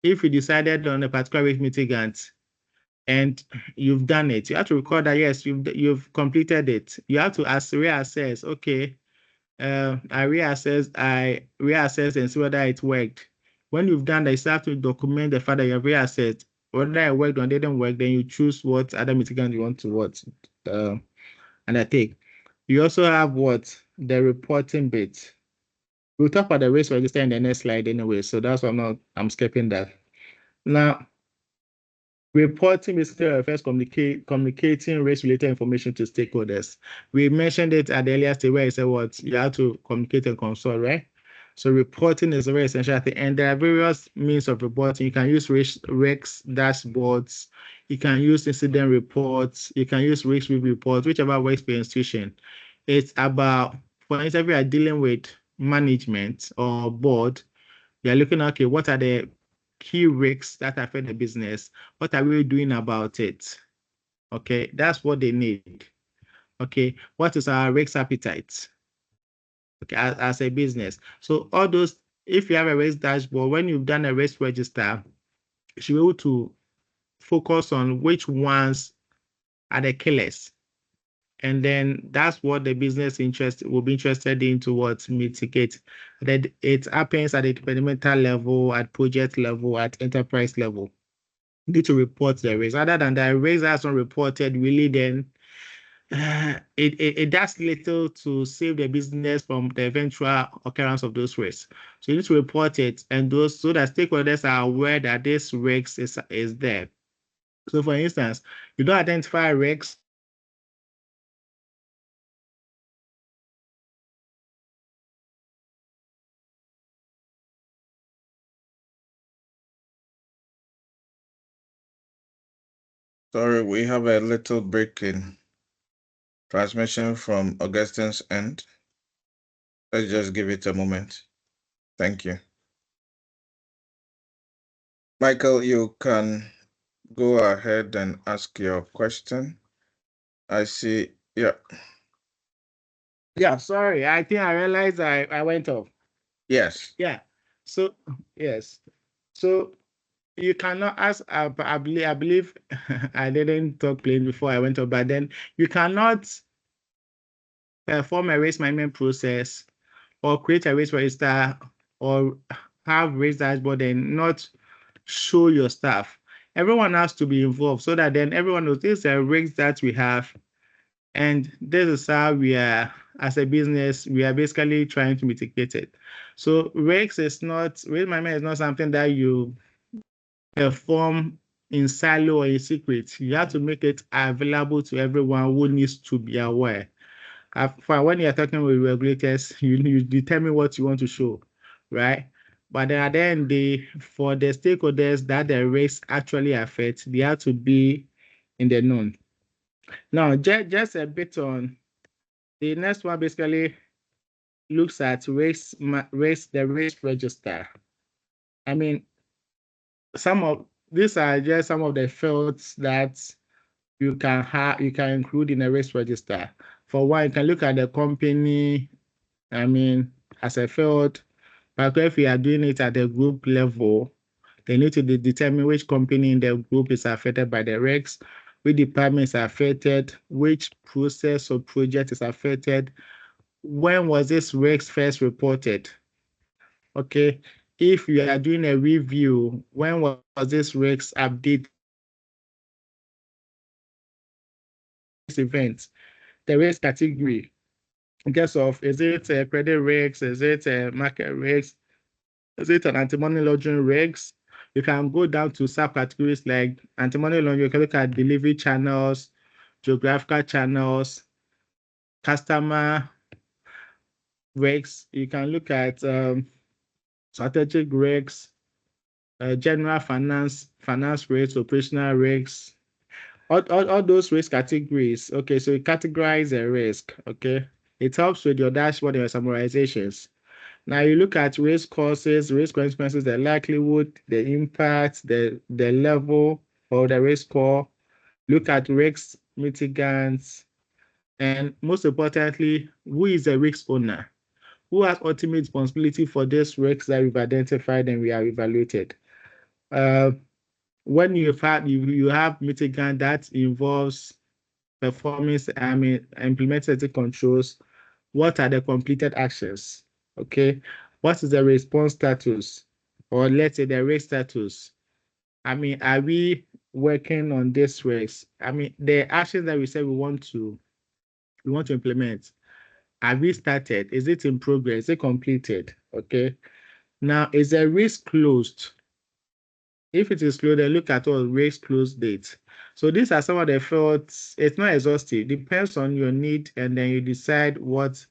decided on a particular risk mitigant and you've done it, you have to record that, yes, you've completed it. You have to reassess, okay, I reassess and see whether it worked. When you've done that, you have to document the fact that you have reassessed. Whether it worked or didn't work, then you choose what other mitigant you want to undertake. You also have the reporting bit. We'll talk about the risk register in the next slide anyway, so that's why I'm skipping that. Now, Reporting basically refers communicating risk-related information to stakeholders. We mentioned it at the earlier stage where I said what you have to communicate and consult, right? So reporting is a very essential thing, and there are various means of reporting. You can use risk dashboards, you can use incident reports, you can use risk review reports, whichever works for your institution. It's about, for instance, if you are dealing with management or board, you're looking at, okay, what are the key risks that affect the business? What are we doing about it? Okay, that's what they need. Okay, what is our risk appetite? Okay, as a business. So all those, if you have a risk dashboard, when you've done a risk register, you should be able to focus on which ones are the killers. And then that's what the business will be interested in towards mitigate. That it happens at the departmental level, at project level, at enterprise level. You need to report the risk. Other than that, risk that's not reported, really then it does little to save the business from the eventual occurrence of those risks. So you need to report it, and those so that stakeholders are aware that this risk is there. So for instance, you don't identify risks. Sorry, we have a little break in transmission from Augustine's end. Let's just give it a moment. Thank you. Michael, you can go ahead and ask your question. I see, yeah. Yeah, sorry, I think I realized I went off. Yes. Yeah, so, yes. So you cannot ask, I believe I didn't talk plain before I went off, but then you cannot perform a risk management process or create a risk register or have risk dashboard and not show your staff. Everyone has to be involved so that then everyone knows this is a risk that we have, and this is how we are, as a business, we are basically trying to mitigate it. So risk management is not something that you perform in silo or in secret. You have to make it available to everyone who needs to be aware. When you're talking with regulators, you determine what you want to show, right? But then at the end, for the stakeholders that the risk actually affects, they have to be in the known. Now, just a bit on the next one, basically looks at the risk register. I mean, these are just some of the fields that you can include in a risk register. For one, you can look at the company, as a field, but if you are doing it at the group level, they need to determine which company in the group is affected by the risks, which departments are affected, which process or project is affected, when was this risk first reported? Okay, if you are doing a review, when was this risk update event? The risk category, in case of, is it a credit risk, is it a market risk, is it an anti-money laundering risk? You can go down to subcategories like anti-money laundering. You can look at delivery channels, geographical channels, customer risks. You can look at strategic risks, general finance risks, operational risks, all those risk categories. Okay, so you categorize a risk. Okay, it helps with your dashboard and your summarizations. Now you look at risk causes, risk consequences, the likelihood, the impact, the level of the risk score. Look at risk mitigants, and most importantly, who is the risk owner? Who has ultimate responsibility for this risks that we've identified and we have evaluated? When you have mitigant that involves performance, implemented controls, what are the completed actions? Okay, what is the response status, or let's say the risk status? Are we working on this risk? The actions that we said we want to implement, have we started? Is it in progress? Is it completed? Okay, now is the risk closed? If it is closed, then look at all race close dates. So these are some of the fields. It's not exhaustive. Depends on your need, and then you decide what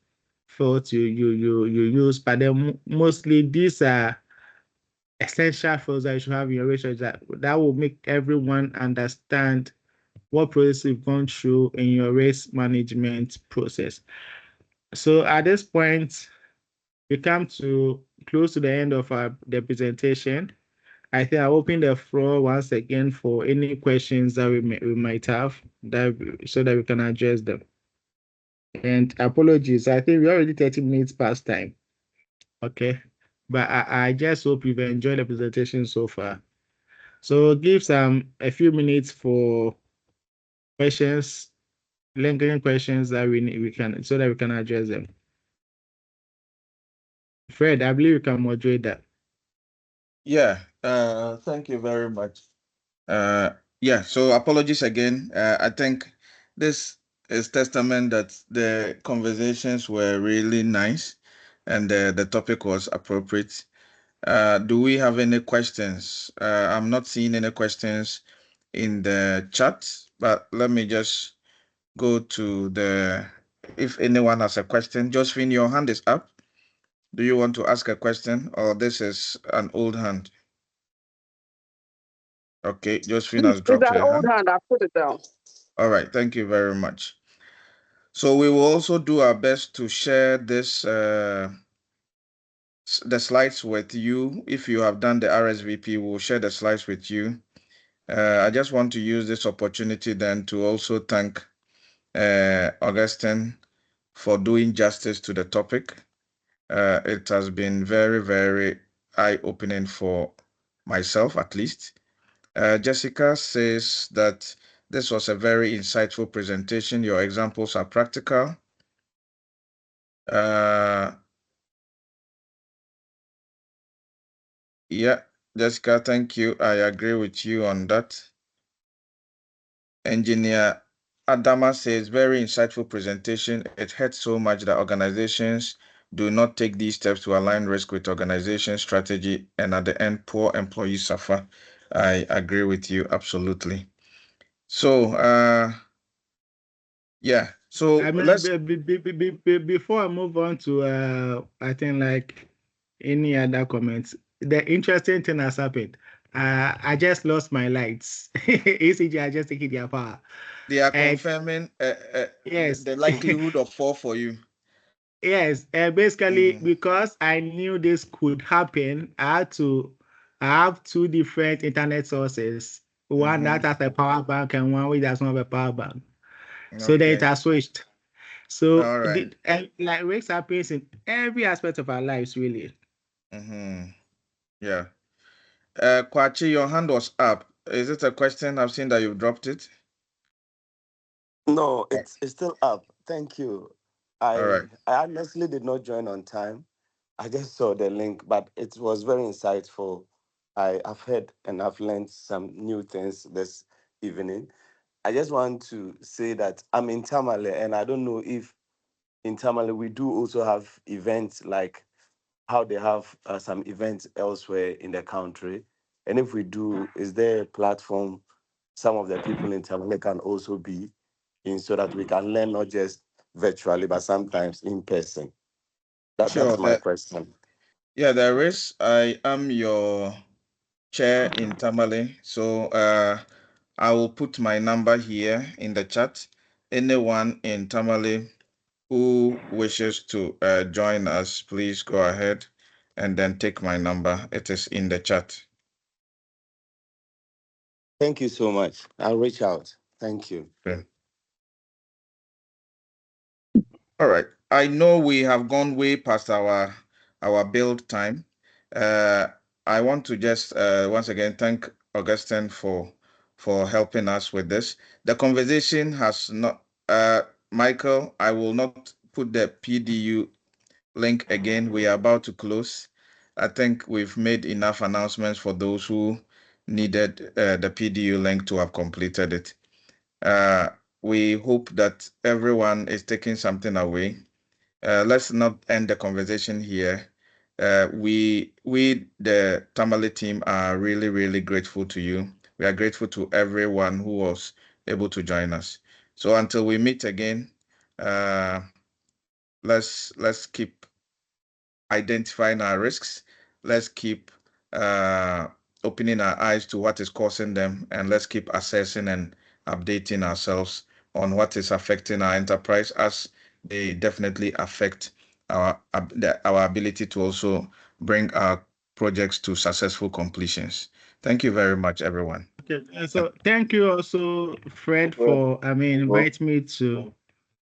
fields you use. But then mostly these are essential fields that you should have in your research that will make everyone understand what process you've gone through in your risk management process. So at this point, we come to close to the end of the presentation. I think I'll open the floor once again for any questions that we might have so that we can address them. And apologies, I think we're already 30 minutes past time. Okay. But I just hope you've enjoyed the presentation so far. So give a few minutes for questions, lingering questions that we can so that we can address them. Fred, I believe you can moderate that. Yeah, thank you very much. Yeah, so apologies again. I think this is testament that the conversations were really nice and the topic was appropriate. Do we have any questions? I'm not seeing any questions in the chat, but let me just go to if anyone has a question. Josephine, your hand is up. Do you want to ask a question, or this is an old hand? Okay, Josephine has dropped her hand. Old hand, I put it down. All right, thank you very much. So we will also do our best to share this the slides with you. If you have done the RSVP, we'll share the slides with you. I just want to use this opportunity then to also thank Augustine for doing justice to the topic. It has been very, very eye-opening for myself, at least. Jessica says that this was a very insightful presentation. Your examples are practical. Yeah, Jessica, thank you. I agree with you on that. Engineer Adama says, very insightful presentation. It hurts so much that organizations do not take these steps to align risk with organization strategy, and at the end, poor employees suffer. I agree with you absolutely. So, yeah. So let's. Before I move on to, I think like any other comments, the interesting thing has happened. I just lost my lights. ECG, I just taking their power. They are confirming yes, the likelihood of fall for you. Yes, basically because I knew this could happen, I have two different internet sources. One that has a power bank and one which does not have a power bank. So then it has switched. So like risks happens in every aspect of our lives, really. Yeah. Kwachi, your hand was up. Is it a question? I've seen that you've dropped it. No, it's still up. Thank you. I honestly did not join on time. I just saw the link, but it was very insightful. I've heard and I've learned some new things this evening. I just want to say that I'm in Tamale, and I don't know if in Tamale we do also have events like how they have some events elsewhere in the country. And if we do, is there a platform some of the people in Tamale can also be in so that we can learn not just virtually, but sometimes in person? That's my question. Yeah, there is. I am your chair in Tamale. So I will put my number here in the chat. Anyone in Tamale who wishes to join us, please go ahead and then take my number. It is in the chat. Thank you so much. I'll reach out. Thank you. Okay. All right. I know we have gone way past our build time. I want to just once again thank Augustine for helping us with this. The conversation has not, Michael, I will not put the PDU link again. We are about to close. I think we've made enough announcements for those who needed the PDU link to have completed it. We hope that everyone is taking something away. Let's not end the conversation here. We the Tamale team are really, really grateful to you. We are grateful to everyone who was able to join us. So until we meet again, let's keep identifying our risks. Let's keep opening our eyes to what is causing them, and let's keep assessing and updating ourselves on what is affecting our enterprise, as they definitely affect our ability to also bring our projects to successful completions. Thank you very much, everyone. Okay, and so thank you also, Fred, for inviting me to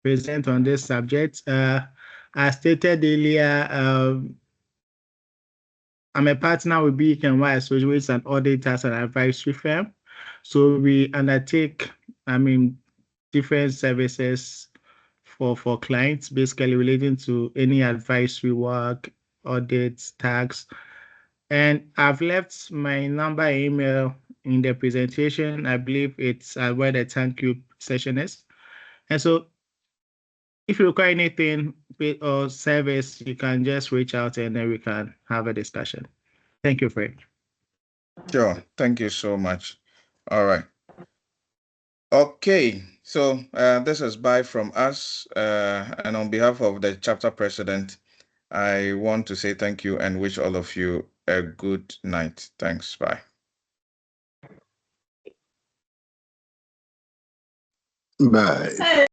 present on this subject. As stated earlier, I'm a partner with BKY Associates and Auditors and Advisory Firm. So we undertake, different services for clients, basically relating to any advisory work, audits, tax. And I've left my number and email in the presentation. I believe it's where the thank you session is. And so if you require anything or service, you can just reach out and then we can have a discussion. Thank you, Fred. Sure. Thank you so much. All right. Okay. So this is bye from us. And on behalf of the chapter president, I want to say thank you and wish all of you a good night. Thanks. Bye. Bye.